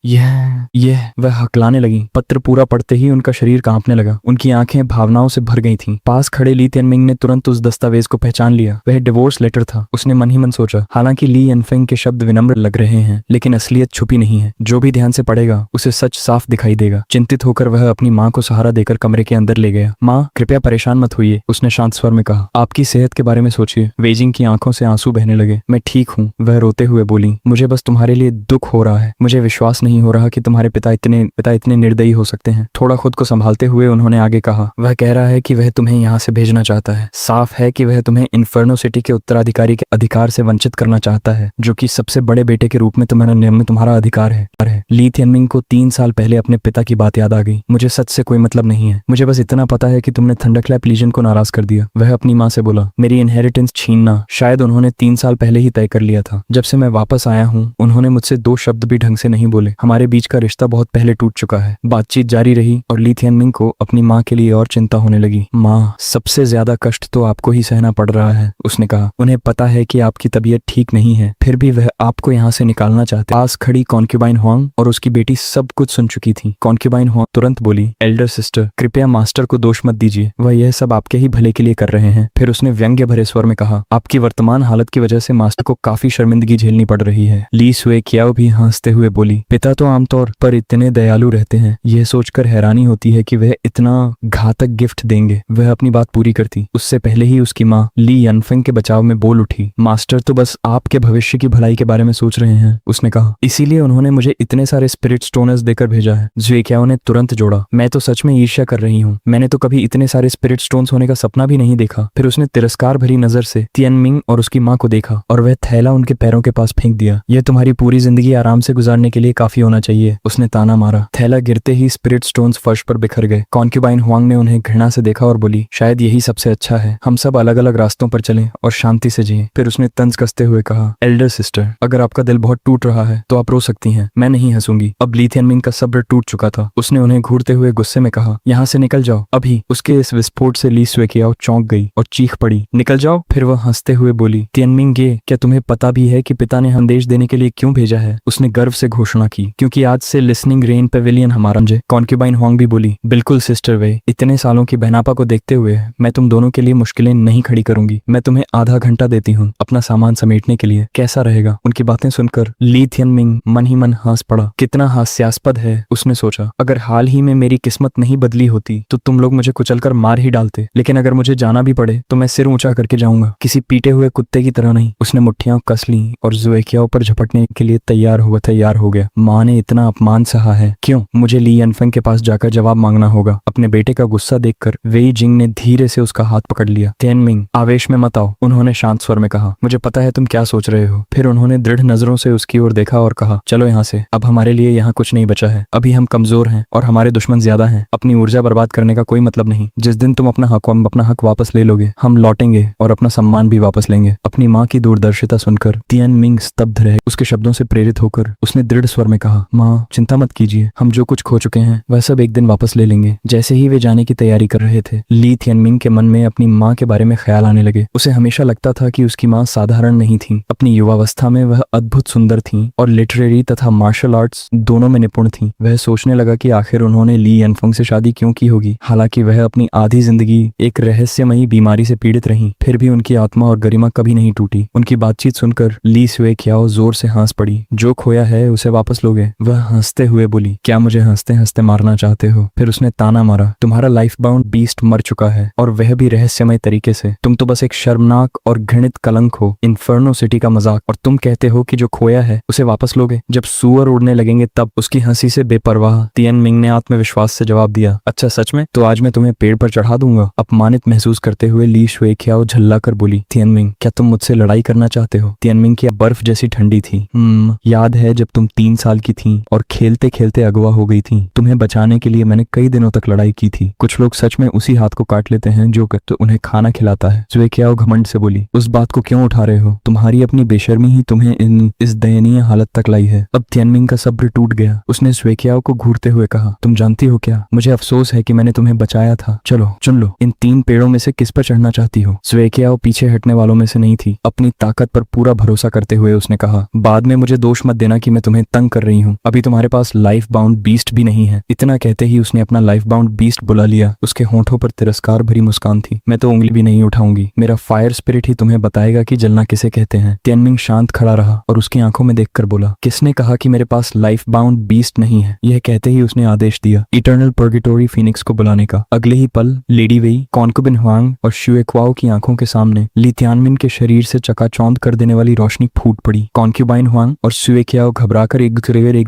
यह वह हकलाने लगी। पत्र पूरा पढ़ते ही उनका शरीर कांपने लगा। उनकी आंखें भावनाओं से भर गई थीं। पास खड़े ली तियनमिंग ने तुरंत उस दस्तावेज को पहचान लिया। वह डिवोर्स लेटर था। उसने मन ही मन सोचा। हालांकि ली एनफेंग के शब्द विनम्र लग रहे हैं, लेकिन असलियत छुपी नहीं है। जो भी ध्यान से पढ़ेगा उसे सच साफ दिखाई देगा। चिंतित होकर वह अपनी माँ को सहारा देकर कमरे के अंदर ले गया। माँ, कृपया परेशान मत होइए, उसने शांत स्वर में कहा। आपकी सेहत के बारे में सोचिए। वेजिंग की आंखों से आंसू बहने लगे। मैं ठीक हूँ, वह रोते हुए बोली। मुझे बस तुम्हारे लिए दुख हो रहा है। मुझे विश्वास नहीं हो रहा कि तुम्हारे पिता इतने निर्दयी हो सकते हैं। थोड़ा खुद को संभालते हुए उन्होंने आगे कहा, वह कह रहा है कि वह तुम्हें यहाँ से भेजना चाहता है। साफ है कि वह तुम्हें इन्फर्नो सिटी के उत्तराधिकारी के अधिकार से वंचित करना चाहता है, जो कि सबसे बड़े बेटे के रूप में तुम्हारा अधिकार है। ली तियनमिंग को 3 साल पहले अपने पिता की बात याद आ गई। मुझे सच से कोई मतलब नहीं है। मुझे बस इतना पता है कि तुमने थंडरक्लैप लीजन को नाराज कर दिया। वह अपनी माँ से बोला, मेरी इनहेरिटेंस छीनना शायद उन्होंने 3 साल पहले ही तय कर लिया था। जब से मैं वापस आया हूँ, उन्होंने मुझसे 2 शब्द भी ढंग से नहीं बोले। हमारे बीच का रिश्ता बहुत पहले टूट चुका है। बातचीत जारी रही और ली तियनमिंग को अपनी माँ के लिए और चिंता होने लगी। माँ, सबसे ज्यादा कष्ट तो आपको ही सहना पड़ रहा है, उसने कहा। उन्हें पता है कि आपकी तबीयत ठीक नहीं है, फिर भी वह आपको यहाँ से निकालना चाहते। पास खड़ी कॉन्क्यूबाइन हुआंग और उसकी बेटी सब कुछ सुन चुकी थी। कॉन्क्यूबाइन हुआंग तुरंत बोली, एल्डर सिस्टर, कृपया मास्टर को दोष मत दीजिए। वह यह सब आपके ही भले के लिए कर रहे हैं। फिर उसने व्यंग्य भरे स्वर में कहा, आपकी वर्तमान हालत की वजह से मास्टर को काफी शर्मिंदगी झेलनी पड़ रही है। ली सुए कियाओ भी हंसते हुए बोली, पिता तो आमतौर पर इतने दयालु रहते हैं। यह सोचकर हैरानी होती है कि वह इतना घातक गिफ्ट देंगे। वह अपनी बात पूरी करती, उससे पहले ही उसकी माँ ली यनफेंग के बचाव में बोल उठी। मास्टर तो बस आपके भविष्य की भलाई के बारे में सोच रहे हैं, उसने कहा। इसीलिए उन्होंने मुझे इतने सारे स्पिरिट स्टोनर्स देकर भेजा है। ज़ुएक्याओ ने तुरंत जोड़ा, मैं तो सच में ईर्ष्या कर रही हूँ। मैंने तो कभी इतने सारे स्पिरिट स्टोन्स होने का सपना भी नहीं देखा। फिर उसने तिरस्कार भरी नजर से तियनमिंग और उसकी माँ को देखा और वह थैला उनके पैरों के पास फेंक दिया। यह तुम्हारी पूरी जिंदगी आराम से गुजारने के लिए काफी होना चाहिए, उसने ताना मारा। थैला गिरते ही स्पिरिट स्टोन्स फर्श पर बिखर गए। कॉन्क्यूबाइन हुआंग ने उन्हें घृणा से देखा और बोली, शायद यही सबसे अच्छा है। हम सब अलग अलग रास्तों पर चलें और शांति से जिएं। फिर उसने तंज कसते हुए कहा, एल्डर सिस्टर, अगर आपका दिल बहुत टूट रहा है तो आप रो सकती हैं, मैं नहीं हंसूंगी। अब ली तियनमिंग का सब्र टूट चुका था। उसने उन्हें घूरते हुए गुस्से में कहा, यहाँ से निकल जाओ अभी। उसके इस विस्फोट से ली ज़ुएक्याओ चौंक गई और चीख पड़ी, निकल जाओ। फिर वह हंसते हुए बोली, तियनमिंग, क्या तुम्हें पता भी है कि पिता ने संदेश देने के लिए क्यों भेजा है? उसने गर्व से घोषणा की, क्योंकि आज से लिसनिंग रेन पेविलियन हमारा। कॉन्क्यूबाइन हुआंग भी बोली, बिल्कुल सिस्टर वे, इतने सालों की बहनापा को देखते हुए मैं तुम दोनों के लिए मुश्किलें नहीं खड़ी करूंगी। मैं तुम्हें आधा घंटा देती हूँ अपना सामान समेटने के लिए, कैसा रहेगा? उनकी बातें सुनकर ली तियनमिंग मन ही मन हंस पड़ा। कितना हास्यास्पद है, उसने सोचा। अगर हाल ही में मेरी किस्मत नहीं बदली होती तो तुम लोग मुझे कुचलकर मार ही डालते, लेकिन अगर मुझे जाना भी पड़े तो मैं सिर ऊंचा करके जाऊंगा, किसी पीटे हुए कुत्ते की तरह नहीं। उसने मुट्ठियां कस ली और ज़ुएक्याओ पर झपटने के लिए तैयार हो गया। माँ ने इतना अपमान सहा है, क्यों? मुझे ली यनफेंग के पास जाकर जवाब मांगना होगा। अपने बेटे का गुस्सा देखकर वेई जिंग ने धीरे से उसका हाथ पकड़ लिया। तियनमिंग, आवेश में मत आओ, उन्होंने शांत स्वर में कहा। मुझे पता है तुम क्या सोच रहे हो। फिर उन्होंने दृढ़ नजरों से उसकी ओर देखा और कहा, चलो यहाँ से, अब हमारे लिए यहाँ कुछ नहीं बचा है। अभी हम कमजोर हैं और हमारे दुश्मन ज्यादा हैं। अपनी ऊर्जा बर्बाद करने का कोई मतलब नहीं। जिस दिन तुम अपना हक वापस ले लोगे, हम लौटेंगे और अपना सम्मान भी वापस लेंगे। अपनी माँ की दूरदर्शिता सुनकर तियनमिंग स्तब्ध रहे। उसके शब्दों से प्रेरित होकर उसने दृढ़ स्वर में कहा, माँ, चिंता मत कीजिए, हम जो कुछ खो चुके हैं वह सब एक दिन वापस ले लेंगे। जैसे ही वे जाने की तैयारी कर रहे थे, ली तियनमिंग के मन में अपनी माँ के बारे में ख्याल आने लगे। उसे हमेशा लगता था कि उसकी माँ साधारण नहीं थी। अपनी युवावस्था में वह अद्भुत सुंदर थी और लिटरेरी तथा मार्शल आर्ट्स दोनों में निपुण थी। वह सोचने लगा कि आखिर उन्होंने ली यनफेंग से शादी क्यों की होगी। हालांकि वह अपनी आधी जिंदगी एक रहस्यमयी बीमारी से पीड़ित रही, फिर भी उनकी आत्मा और गरिमा कभी नहीं टूटी। उनकी बातचीत सुनकर ली ज़ुएक्याओ जोर से हंस पड़ी। जो खोया है उसे वापस लोगे? वह हंसते हुए बोली, क्या मुझे हंसते हंसते मारना चाहते हो? फिर उसने ताना मारा, तुम्हारा लाइफ बाउंड बीस्ट मर चुका है और वह भी रहस्यमय तरीके से। तुम तो बस एक शर्मनाक और घृणित कलंक हो, इन्फर्नो सिटी का मजाक। और तुम कहते हो कि जो खोया है उसे वापस लोगे? जब सूअर उड़ने लगेंगे तब। उसकी हंसी से बेपरवाह तियनमिंग ने आत्मविश्वास से जवाब दिया, अच्छा सच में? तो आज मैं तुम्हें पेड़ पर चढ़ा दूंगा। अपमानित महसूस करते हुए ली ज़ुएक्याओ झल्ला कर बोली, तियनमिंग, क्या तुम मुझसे लड़ाई करना चाहते हो? तियनमिंग की बर्फ जैसी ठंडी थी। याद है जब तुम 3 साल की थी और खेलते खेलते अगवा हो गई थी? तुम्हें बचाने के लिए मैंने कई दिनों तक लड़ाई की थी। कुछ लोग सच में उसी हाथ को काट लेते हैं जो तो उन्हें खाना खिलाता है। ज़ुएक्याओ घमंड से बोली, उस बात को क्यों उठा रहे हो? तुम्हारी अपनी बेशर्मी ही तुम्हें इस दयनीय हालत तक लाई है। अब तियनमिंग का सब्र टूट गया। उसने ज़ुएक्याओ को घूरते हुए कहा, तुम जानती हो क्या, मुझे अफसोस है कि मैंने तुम्हें बचाया था। चलो चलो चुन लो, इन 3 पेड़ों में से किस पर चढ़ना चाहती हो। स्वेकियाओ पीछे हटने वालों में से नहीं थी। अपनी ताकत पर पूरा भरोसा करते हुए उसने कहा, बाद में मुझे दोष मत देना कि मैं तुम्हें तंग कर रही हूँ। अभी तुम्हारे पास लाइफ बाउंड बीस्ट भी नहीं है। इतना कहते ही उसने अपना लाइफ बाउंड बीस्ट बुला लिया। उसके होंठों पर तिरस्कार भरी मुस्कान थी। मैं तो उंगली भी नहीं उठाऊंगी, मेरा फायर स्पिरिट ही तुम्हें बताएगा कि जलना किसे कहते हैं। तियानमिंग शांत खड़ा रहा और उसकी आंखों में देखकर बोला, किसने कहा कि मेरे पास लाइफ बाउंड बीस्ट नहीं है। यह कहते ही उसने आदेश दिया इटर्नल पर्गेटोरी फीनिक्स को बुलाने का। अगले ही पल लेडी वेई, कॉन्कुबिन हुआंग और शुएक्वाओ की आंखों के सामने ली तियानमिन के शरीर से चकाचौंध कर देने वाली रोशनी फूट पड़ी। कॉन्क्यूबाइन हुआंग और शुएक्याओ घबराकर एक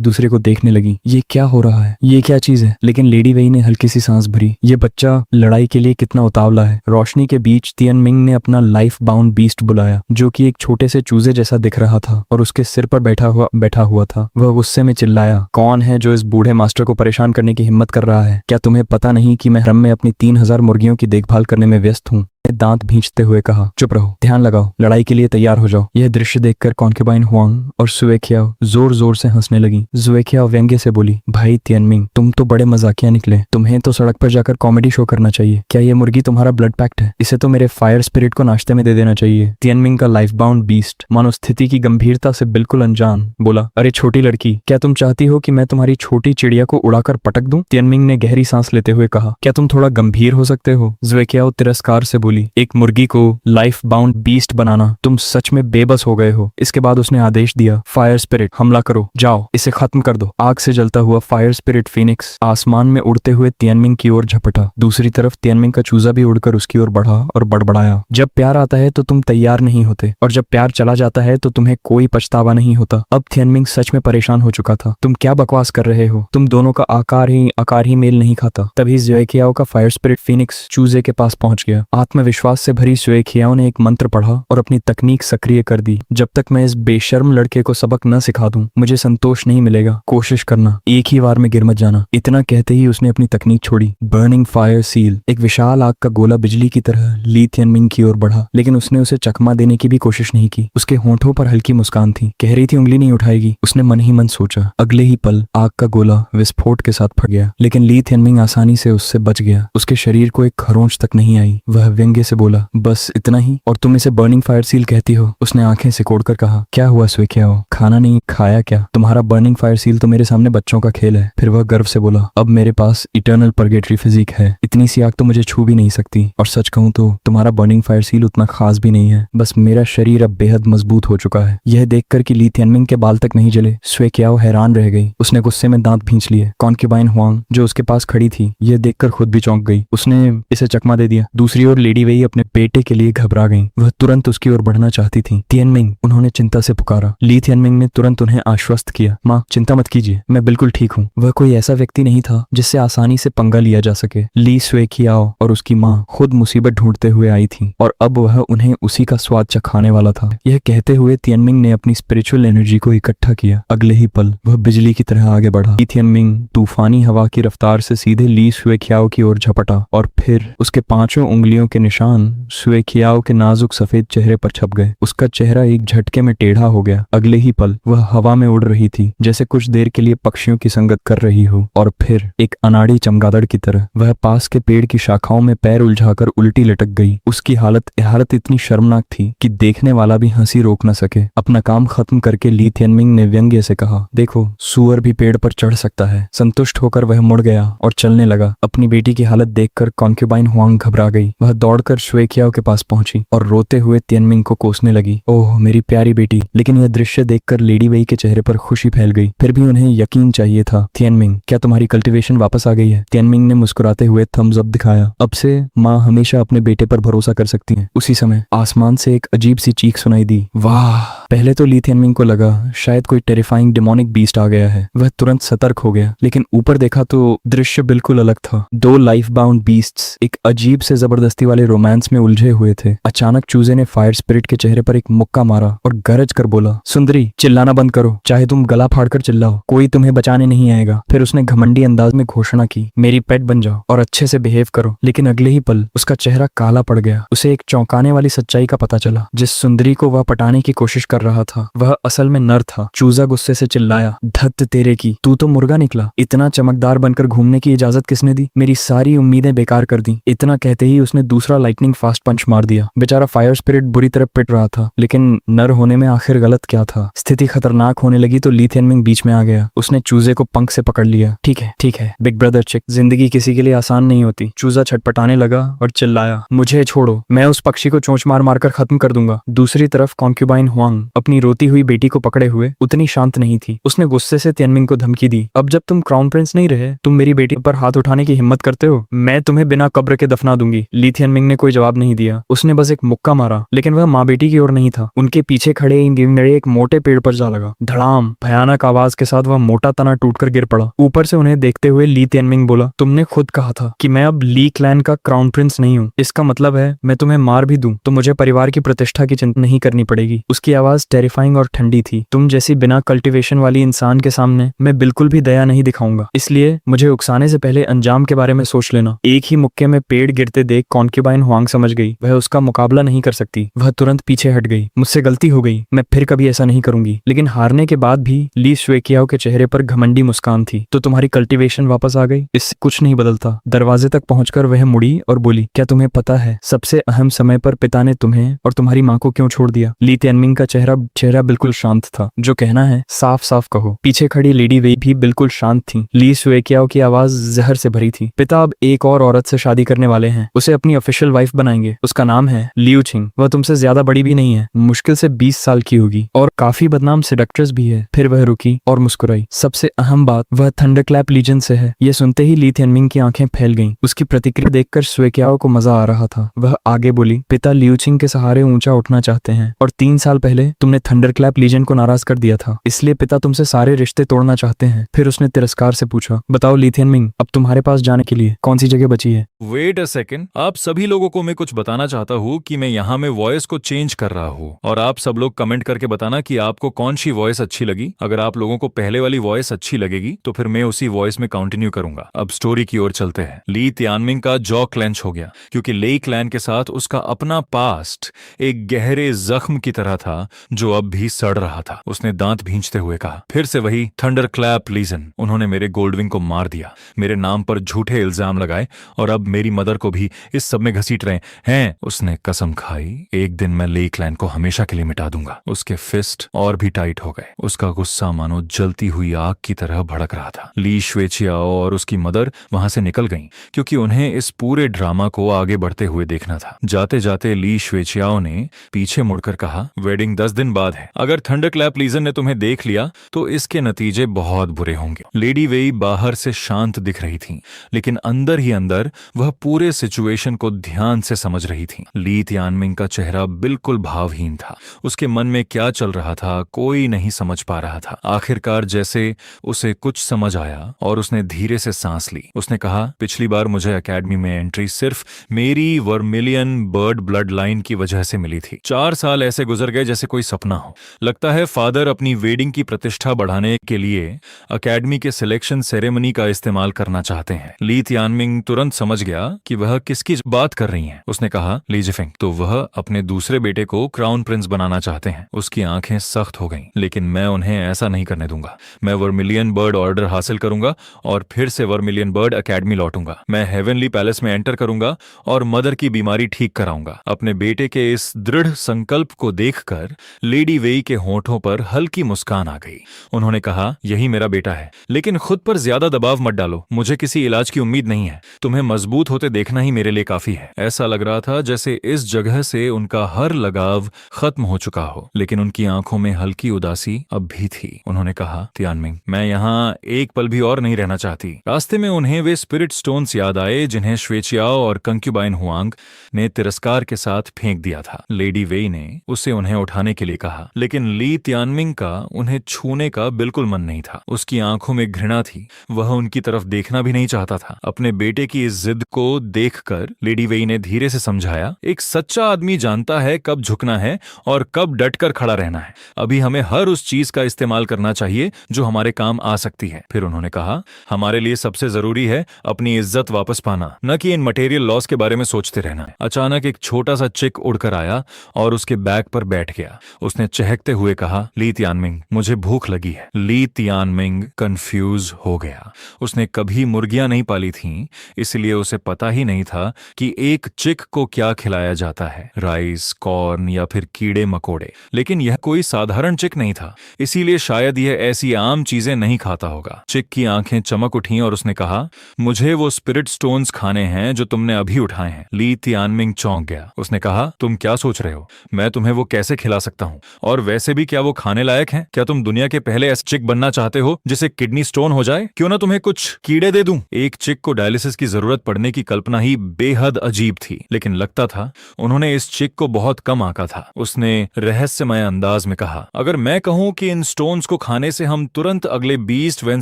दूसरे को देखने लगी। ये क्या हो रहा है, ये क्या चीज है। लेकिन लेडी वेई ने हल्की सी सांस भरी। ये बच्चा लड़ाई के लिए कितना उतावला है। रोशनी के बीच तियानमिंग ने अपना लाइफ बाउंड बीस्ट बुलाया, जो कि एक छोटे से चूजे जैसा दिख रहा था और उसके सिर पर बैठा हुआ था। वह गुस्से में चिल्लाया, कौन है जो इस बूढ़े मास्टर को परेशान करने की हिम्मत कर रहा है। क्या तुम्हें पता नहीं कि मैं हरम में अपनी 3000 मुर्गियों की देखभाल करने में व्यस्त हूँ। दांत भींचते हुए कहा, चुप रहो, ध्यान लगाओ, लड़ाई के लिए तैयार हो जाओ। यह दृश्य देखकर कॉन्क्यूबाइन हुआंग और सुएक्याओ जोर जोर से हंसने लगी। सुएक्याओ व्यंग्य से बोली, भाई तियानमिंग, तुम तो बड़े मजाकिया निकले। तुम्हें तो सड़क पर जाकर कॉमेडी शो करना चाहिए। क्या ये मुर्गी तुम्हारा ब्लड पैक्ट है? इसे तो मेरे फायर स्पिरिट को नाश्ते में दे देना चाहिए। तियानमिंग का लाइफ बाउंड बीस्ट मानो स्थिति की गंभीरता से बिल्कुल अनजान बोला, अरे छोटी लड़की, क्या तुम चाहती हो कि मैं तुम्हारी छोटी चिड़िया को उड़ाकर पटक दूं? तियानमिंग ने गहरी सांस लेते हुए कहा, क्या तुम थोड़ा गंभीर हो सकते हो? सुएक्याओ तिरस्कार से बोली, एक मुर्गी को लाइफ बाउंड बीस्ट बनाना, तुम सच में बेबस हो गए हो। इसके बाद उसने आदेश दिया, फायर स्पिरिट हमला करो, जाओ इसे खत्म कर दो। आग से जलता हुआ फायर स्पिरिट फीनिक्स आसमान में उड़ते हुए तियानमिंग की ओर झपटा। दूसरी तरफ तियानमिंग का चूजा भी उड़कर उसकी ओर बढ़ा और बड़बड़ाया, जब प्यार आता है तो तुम तैयार नहीं होते, और जब प्यार चला जाता है तो तुम्हें कोई पछतावा नहीं होता। अब तियानमिंग सच में परेशान हो चुका था। तुम क्या बकवास कर रहे हो? तुम दोनों का आकार ही मेल नहीं खाता। तभी सुएक्याओ का फायर स्पिरिट फीनिक्स चूजे के पास पहुंच गया। आत्मविश्वास से भरी सुएक्याओ ने एक मंत्र पढ़ा और अपनी तकनीक सक्रिय कर दी। जब तक मैं इस बेशर्म लड़के को सबक न सिखा दूं, मुझे संतोष नहीं मिलेगा। कोशिश करना, एक ही बार में गिर मत जाना। इतना कहते ही उसने अपनी तकनीक छोड़ी। बर्निंग फायर सील, एक विशाल आग का गोला बिजली की तरह ली तियानमिंग की ओर बढ़ा, लेकिन उसने उसे चकमा देने की भी कोशिश नहीं की। उसके होंठों पर हल्की मुस्कान थी। कह रही थी उंगली नहीं उठाएगी। उसने मन ही मन सोचा। अगले ही पल आग का गोला विस्फोट के साथ फट गया, लेकिन ली तियानमिंग आसानी से उससे बच गया। उसके शरीर को एक खरोंच तक नहीं आई। वह व्यंग्य से बोला, बस इतना ही, और तुम इसे बर्निंग फायर सील कहती हो? उसने आंखें सिकोड़कर कहा, क्या हुआ सुएक्याओ, खाना नहीं खाया क्या? तुम्हारा बर्निंग फायर सील तो मेरे सामने बच्चों का खेल है। फिर वह गर्व से बोला, अब मेरे पास इटर्नल पर्गेटरी फिजिक है। इतनी सी आग तो मुझे छू भी नहीं सकती, और सच कहूं तो तुम्हारा बर्निंग फायर सील उतना खास भी नहीं है। बस मेरा शरीर अब बेहद मजबूत हो चुका है। यह देखकर कि ली तियानमिंग के बाल तक नहीं जले, सुएक्याओ हैरान रह गई। उसने गुस्से में दांत भींच लिए। कॉन्क्यूबाइन हुआंग जो उसके पास खड़ी थी, यह देखकर खुद भी चौंक गई। उसने इसे चकमा दे दिया। दूसरी ओर लेडी वेई अपने बेटे के लिए घबरा गई। वह तुरंत उसकी ओर बढ़ना चाहती थी। तियानमिंग, उन्होंने चिंता से पुकारा। ली तियानमिंग ने तुरंत उन्हें आश्वस्त किया, माँ चिंता मत कीजिए, मैं बिल्कुल ठीक हूँ। वह कोई ऐसा व्यक्ति नहीं था जिससे आसानी से पंगा लिया जा सके। ली सुएक्याओ और उसकी माँ खुद मुसीबत ढूंढते हुए आई थी, और अब वह उन्हें उसी का स्वाद चखाने वाला था। यह कहते हुए तियानमिंग ने अपनी स्पिरिचुअल एनर्जी को इकट्ठा किया। अगले ही पल वह बिजली की तरह आगे बढ़ा। ली तियानमिंग तूफानी हवा की रफ्तार से सीधे ली सुएक्याओ की ओर झपटा, और फिर उसके 5 उंगलियों के निशान सुएक्याओ के नाजुक सफेद चेहरे पर छप गए। उसका चेहरा एक झटके में टेढ़ा हो गया। अगले ही पल वह हवा में उड़ रही थी, जैसे कुछ देर के लिए पक्षियों की संगत कर रही हो, और फिर एक अनाड़ी चमगादड़ की तरह वह पास के पेड़ की शाखाओं में पैर उलझाकर उल्टी लटक गई। उसकी हालत इतनी शर्मनाक थी कि देखने वाला भी हंसी रोक न सके। अपना काम खत्म करके ली तियानमिंग ने व्यंग्य से कहा, देखो सूअर भी पेड़ पर चढ़ सकता है। संतुष्ट होकर वह मुड़ गया और चलने लगा। अपनी बेटी की हालत देखकर कॉन्क्यूबाइन हुआंग घबरा गई। वह दौड़कर सुएक्याओ के पास पहुंची और रोते हुए तियानमिंग को कोसने लगी, ओह मेरी प्यारी बेटी। लेकिन यह दृश्य देखकर लेडी वेई के चेहरे पर खुशी फैल गई। फिर भी उन्हें यकीन चाहिए था। तियानमिंग, क्या तुम्हारी कल्टीवेशन वापस आ गई है? तियानमिंग ने मुस्कुराते हुए थम्स अप दिखाया। अब से माँ हमेशा अपने बेटे पर भरोसा कर सकती है। उसी समय आसमान से एक अजीब सी चीख सुनाई दी। वाह! पहले तो ली तियानमिंग को लगा शायद कोई टेरिफाइंग डेमोनिक बीस्ट आ गया है। वह तुरंत सतर्क हो गया, लेकिन ऊपर देखा तो दृश्य बिल्कुल अलग था। 2 लाइफ बाउंड बीस्ट्स एक अजीब से जबरदस्ती वाले रोमांस में उलझे हुए थे। अचानक चूजे ने फायर स्पिरिट के चेहरे पर एक मुक्का मारा और गरज कर बोला, सुंदरी चिल्लाना बंद करो, चाहे तुम गला फाड़कर चिल्लाओ, कोई तुम्हें बचाने नहीं आएगा। फिर उसने घमंडी अंदाज में घोषणा की, मेरी पेट बन जाओ और अच्छे से बिहेव करो। लेकिन अगले ही पल उसका चेहरा काला पड़ गया। उसे एक चौंकाने वाली सच्चाई का पता चला। जिस सुंदरी को वह पटाने की कोशिश कर कर रहा था। वह असल में नर था। चूजा गुस्से से चिल्लाया, धत्त तेरे की, तू तो मुर्गा निकला। इतना चमकदार बनकर घूमने की इजाजत किसने दी? मेरी सारी उम्मीदें बेकार कर दी। इतना कहते ही उसने दूसरा लाइटनिंग फास्ट पंच मार दिया। बेचारा फायर स्पिरिट बुरी तरह पिट रहा था, लेकिन नर होने में आखिर गलत क्या था? स्थिति खतरनाक होने लगी तो ली थियनमिंग बीच में आ गया। उसने चूजे को पंख से पकड़ लिया। ठीक है बिग ब्रदर चिक, जिंदगी किसी के लिए आसान नहीं होती। चूजा छटपटाने लगा और चिल्लाया, मुझे छोड़ो, मैं उस पक्षी को चोंच मार मार कर खत्म कर दूंगा। दूसरी तरफ कॉन्क्यूबाइन हुआंग अपनी रोती हुई बेटी को पकड़े हुए उतनी शांत नहीं थी। उसने गुस्से से तियानमिंग को धमकी दी, अब जब तुम क्राउन प्रिंस नहीं रहे, तुम मेरी बेटी पर हाथ उठाने की हिम्मत करते हो, मैं तुम्हें बिना कब्र के दफना दूंगी। ली थियनमिंग ने कोई जवाब नहीं दिया। उसने बस एक मुक्का मारा, लेकिन वह माँ बेटी की ओर नहीं था। उनके पीछे खड़े एक मोटे पेड़ पर जा लगा। धड़ाम, भयानक आवाज के साथ वह मोटा तना टूटकर गिर पड़ा। ऊपर से उन्हें देखते हुए ली तियानमिंग बोला, तुमने खुद कहा था कि मैं अब ली क्लैन का क्राउन प्रिंस नहीं हूँ। इसका मतलब है मैं तुम्हें मार भी दूं तो मुझे परिवार की प्रतिष्ठा की चिंता नहीं करनी पड़ेगी। उसकी आवाज टेरिफाइंग और ठंडी थी। तुम जैसी बिना कल्टीवेशन वाली इंसान के सामने मैं बिल्कुल भी दया नहीं दिखाऊंगा, इसलिए मुझे उकसाने से पहले अंजाम के बारे में सोच लेना। एक ही मुक्के में पेड़ गिरते देख कॉन्क्यूबाइन हुआंग समझ गई वह उसका मुकाबला नहीं कर सकती। वह तुरंत पीछे हट गई। मुझसे गलती हो गई, मैं फिर कभी ऐसा नहीं करूंगी। लेकिन हारने के बाद भी ली शुएकियाओ के चेहरे पर घमंडी मुस्कान थी। तो तुम्हारी कल्टीवेशन वापस आ गई, इससे कुछ नहीं बदलता। दरवाजे तक पहुंचकर वह मुड़ी और बोली, क्या तुम्हें पता है सबसे अहम समय पर पिता ने तुम्हें और तुम्हारी माँ को क्यों छोड़ दिया? ली तियानमिंग का चेहरा बिल्कुल शांत था। जो कहना है साफ साफ कहो। पीछे खड़ी लेडी वेई भी बिल्कुल शांत थी। ली शुएकियाओ की आवाज जहर से भरी थी। पिता अब एक और औरत से शादी करने वाले हैं, उसे अपनी ऑफिशियल वाइफ बनाएंगे। उसका नाम है लियू छिंग। वह तुमसे ज्यादा बड़ी भी नहीं है, मुश्किल से 20 साल की होगी और काफी बदनाम सेडक्ट्रेस भी है। फिर वह रुकी और मुस्कुराई। सबसे अहम बात, वह थंडरक्लैप लीजन से है। यह सुनते ही ली थियनमिंग की आंखें फैल गईं। उसकी प्रतिक्रिया देखकर शुएकियाओ को मजा आ रहा था। वह आगे बोली, पिता लियू छिंग के सहारे ऊंचा उठना चाहते हैं और 3 साल पहले तुमने थंडरक्लैप लीजन को नाराज कर दिया था, इसलिए पिता तुमसे सारे रिश्ते तोड़ना चाहते हैं। फिर उसने तिरस्कार से पूछा, बताओ ली थियनमिंग, अब तुम्हारे पास जाने के लिए कौन सी जगह बची है? वेट अ सेकेंड, आप सभी लोगों को मैं कुछ बताना चाहता हूँ कि मैं यहाँ में वॉइस को चेंज कर रहा हूँ और आप सब लोग कमेंट करके बताना कि आपको कौन सी वॉइस अच्छी लगी। अगर आप लोगों को पहले वाली वॉइस अच्छी लगेगी तो फिर मैं उसी वॉइस में कंटिन्यू करूंगा। अब स्टोरी की ओर चलते हैं। ली तियानमिंग का जॉ क्लेंच हो गया क्योंकि लेई क्लैन के साथ उसका अपना पास्ट एक गहरे जख्म की तरह था जो अब भी सड़ रहा था। उसने दांत भींचते हुए कहा, फिर से वही थंडरक्लैप लीजन। उन्होंने मेरे गोल्डविंग को मार दिया, मेरे नाम पर झूठे इल्जाम लगाए और अब मेरी मदर को भी इस सब में घसीट रहे हैं। उसने कसम खाई, एक दिन मैं लेई क्लैन को हमेशा के लिए मिटा दूंगा। उसके फिस्ट और भी टाइट हो गए। उसका गुस्सा मानो जलती हुई आग की तरह भड़क रहा था। ली शुएचियाओ और उसकी मदर वहां से निकल गईं क्योंकि उन्हें इस पूरे ड्रामा को आगे बढ़ते हुए देखना था। जाते जाते ली शुएचियाओ ने पीछे मुड़कर कहा, वेडिंग 10 दिन बाद है। अगर थंडरक्लैप लीजन ने तुम्हें देख लिया तो इसके नतीजे बहुत बुरे होंगे। लेडी वेई बाहर से शांत दिख रही थी, लेकिन अंदर ही अंदर वह पूरे सिचुएशन को ध्यान से समझ रही थी। ली तियानमिंग का चेहरा बिल्कुल भावहीन था। उसके मन में क्या चल रहा था कोई नहीं समझ पा रहा था। आखिरकार जैसे उसे कुछ समझ आया और उसने धीरे से सांस ली। उसने कहा, पिछली बार मुझे एकेडमी में एंट्री सिर्फ मेरी वर्मिलियन बर्ड ब्लड लाइन की वजह से मिली थी। 4 साल ऐसे गुजर गए जैसे कोई सपना हो। लगता है फादर अपनी वेडिंग की प्रतिष्ठा बढ़ाने के लिए एकेडमी के सिलेक्शन सेरेमनी का इस्तेमाल करना चाहते हैं। ली तियानमिंग तुरंत समझ गया कि वह किसकी बात कर रही हैं। उसने कहा, ली जिफिंग, तो वह अपने दूसरे बेटे को क्राउन प्रिंस बनाना चाहते हैं। उसकी आंखें सख्त हो गईं, लेकिन मैं उन्हें ऐसा नहीं करने दूंगा। मैं वर्मिलियन बर्ड ऑर्डर हासिल करूंगा और फिर से वर्मिलियन बर्ड एकेडमी लौटूंगा। मैं हेवनली पैलेस में एंटर करूंगा और मदर की बीमारी ठीक कराऊंगा। अपने बेटे के इस दृढ़ संकल्प को देखकर लेडी वेई के होठों पर हल्की मुस्कान आ गई। उन्होंने कहा, यही मेरा बेटा है, लेकिन खुद पर ज्यादा दबाव मत डालो। मुझे किसी इलाज की उम्मीद नहीं है। तुम्हें मजबूत होते देखना ही मेरे लिए काफी है। ऐसा लग रहा था जैसे इस जगह से उनका हर लगाव खत्म हो चुका हो, लेकिन उनकी आंखों में हल्की उदासी अब भी थी। उन्होंने कहा, तियानमिंग, मैं यहाँ एक पल भी और नहीं रहना चाहती। रास्ते में उन्हें वे स्पिरिट स्टोन्स याद आए जिन्हें शुएचियाओ और कंक्यूबाइन हुआंग ने तिरस्कार के साथ फेंक दिया था। लेडी वेई ने उसे उन्हें उठाने के लिए कहा, लेकिन ली तियानमिंग का उन्हें छूने का बिल्कुल मन नहीं था। उसकी आंखों में घृणा थी। वह उनकी तरफ देखना भी नहीं चाहता था। अपने बेटे की इस जिद को देखकर लेडी वेई ने धीरे से समझाया, एक सच्चा आदमी जानता है कब झुकना है और कब डटकर खड़ा रहना है। अभी हमें हर उस चीज का इस्तेमाल करना चाहिए जो हमारे काम आ सकती है। फिर उन्होंने कहा, हमारे लिए सबसे जरूरी है अपनी इज्जत वापस पाना, न कि इन मटेरियल लॉस के बारे में सोचते रहना। अचानक एक छोटा सा चिक उड़कर आया और उसके बैग पर बैठ गया। उसने चहकते हुए कहा, ली तियानमिंग, मुझे भूख लगी है। ली तियानमिंग कंफ्यूज हो गया। उसने कभी मुर्गियां नहीं पाली थीं, इसलिए उसे पता ही नहीं था कि एक चिक को क्या खिलाया जाता है, राइस, कॉर्न या फिर कीड़े मकोड़े। लेकिन यह कोई साधारण चिक नहीं था, इसीलिए शायद यह ऐसी आम चीजें नहीं खाता होगा। चिक की आंखें चमक उठीं और उसने कहा, मुझे वो स्पिरिट स्टोन्स खाने हैं जो तुमने अभी उठाए हैं। ली तियानमिंग चौंक गया। उसने कहा, तुम क्या सोच रहे हो? मैं तुम्हें वो कैसे खिला सकता हूँ? और वैसे भी क्या वो खाने लायक हैं? क्या तुम दुनिया के पहले ऐसे चिक बनना चाहते हो जिसे किडनी स्टोन हो जाए? क्यों ना तुम्हें कुछ कीड़े दे दूं? एक चिक को डायलिसिस की जरूरत पड़ने की कल्पना ही बेहद अजीब थी, लेकिन लगता था उन्होंने इस चिक को बहुत कम आंका था। उसने रहस्यमय अंदाज में कहा, अगर मैं कहूं कि इन स्टोन्स को खाने से हम तुरंत अगले बीस्ट वेन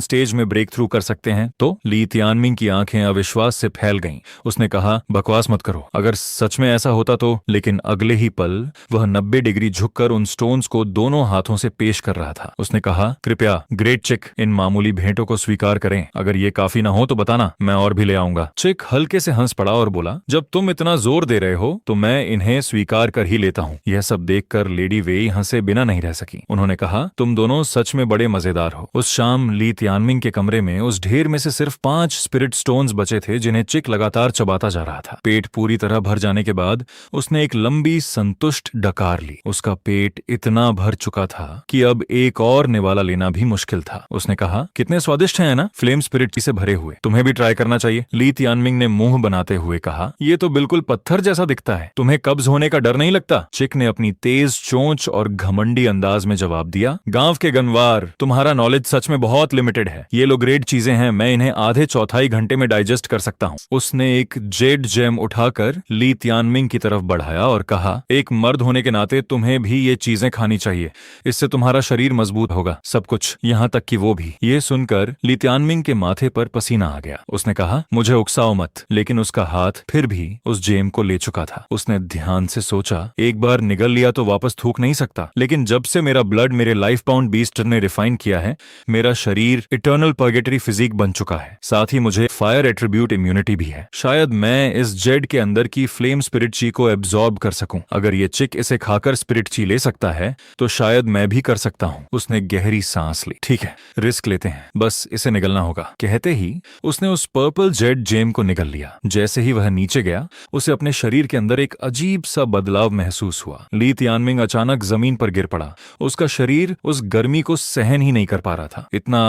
स्टेज में ब्रेक थ्रू कर सकते हैं तो? ली तियानमिंग की आंखें अविश्वास से फैल गईं। उसने कहा, बकवास मत करो, अगर सच में ऐसा होता तो। लेकिन अगले ही पल वह 90 डिग्री झुककर उन स्टोन्स को दोनों हाथों से पेश कर रहा था। उसने कहा, कृपया ग्रेट चिक, इन मामूली भेंटों को स्वीकार करें। अगर ये काफी ना हो तो बताना, मैं और भी ले आऊंगा। चिक हल्के से हंस पड़ा और बोला, जब तुम इतना जोर दे रहे हो तो मैं इन्हें स्वीकार कर ही लेता हूँ। यह सब देखकर लेडी वेई हंसे बिना नहीं रह सकी। उन्होंने कहा, तुम दोनों सच में बड़े मजेदार हो। उस शाम ली तियानमिंग के कमरे में उस ढेर में से सिर्फ 5 स्पिरिट स्टोन्स बचे थे जिन्हें चिक लगातार चबाता जा रहा था। पेट पूरी तरह भर जाने के बाद उसने एक लंबी संतुष्ट डकार ली। उसका पेट इतना भर चुका था कि अब एक और निवाला लेना भी मुश्किल था। उसने कहा, कितने स्वादिष्ट हैं ना, फ्लेम स्पिरिट से भरे हुए। तुम्हें भी ट्राई करना चाहिए। ली तियानमिंग ने मुंह बनाते हुए कहा, ये तो बिल्कुल पत्थर जैसा दिखता है। तुम्हें कब्ज होने का डर नहीं लगता? चिक ने अपनी तेज चोंच और घमंडी अंदाज में जवाब दिया, गांव के गनवार, तुम्हारा नॉलेज सच में बहुत लिमिटेड है। ये लो ग्रेट चीजें हैं, मैं इन्हें आधे चौथाई घंटे में डाइजेस्ट कर सकता हूँ। उसने एक जेड जेम उठाकर ली तियानमिंग की तरफ बढ़ाया और कहा, एक मर्द होने के नाते तुम्हें भी ये चीजें खानी चाहिए, इससे तुम्हारा शरीर मजबूत होगा, सब कुछ, यहाँ तक कि वो भी। ये सुनकर ली तियानमिंग के माथे पर पसीना आ गया। उसने कहा, मुझे उकसाओ मत। लेकिन उसका हाथ फिर भी उस जेम को ले चुका था। उसने ध्यान से सोचा, एक बार निगल लिया तो वापस थूक नहीं सकता, लेकिन जब से मेरा ब्लड मेरे लाइफ पाउंड बीस्ट ने रिफाइन किया है, मेरा शरीर इटर्नल पर्गेटरी फिजिक बन चुका है। साथ ही मुझे फायर एट्रीब्यूट इम्यूनिटी भी है। शायद मैं इस जेड के अंदर की फ्लेम स्पिरिट ची को एब्जॉर्ब कर सकूं। अगर ये चिक इसे खाकर स्पिरिट ची ले सकता है तो शायद मैं भी कर सकता हूं। उसने गहरी सांस ली। ठीक है, रिस्क लेते हैं, बस इसे निगलना होगा। कहते ही उसने उस पर्पल जेड जेम को निगल लिया। जैसे ही वह नीचे गया, उसे अपने शरीर के अंदर एक अजीब सा बदलाव महसूस हुआ। ली तियानमिंग अचानक जमीन पर गिर पड़ा। उसका शरीर उस गर्मी को सहन ही नहीं कर पा रहा था। इतना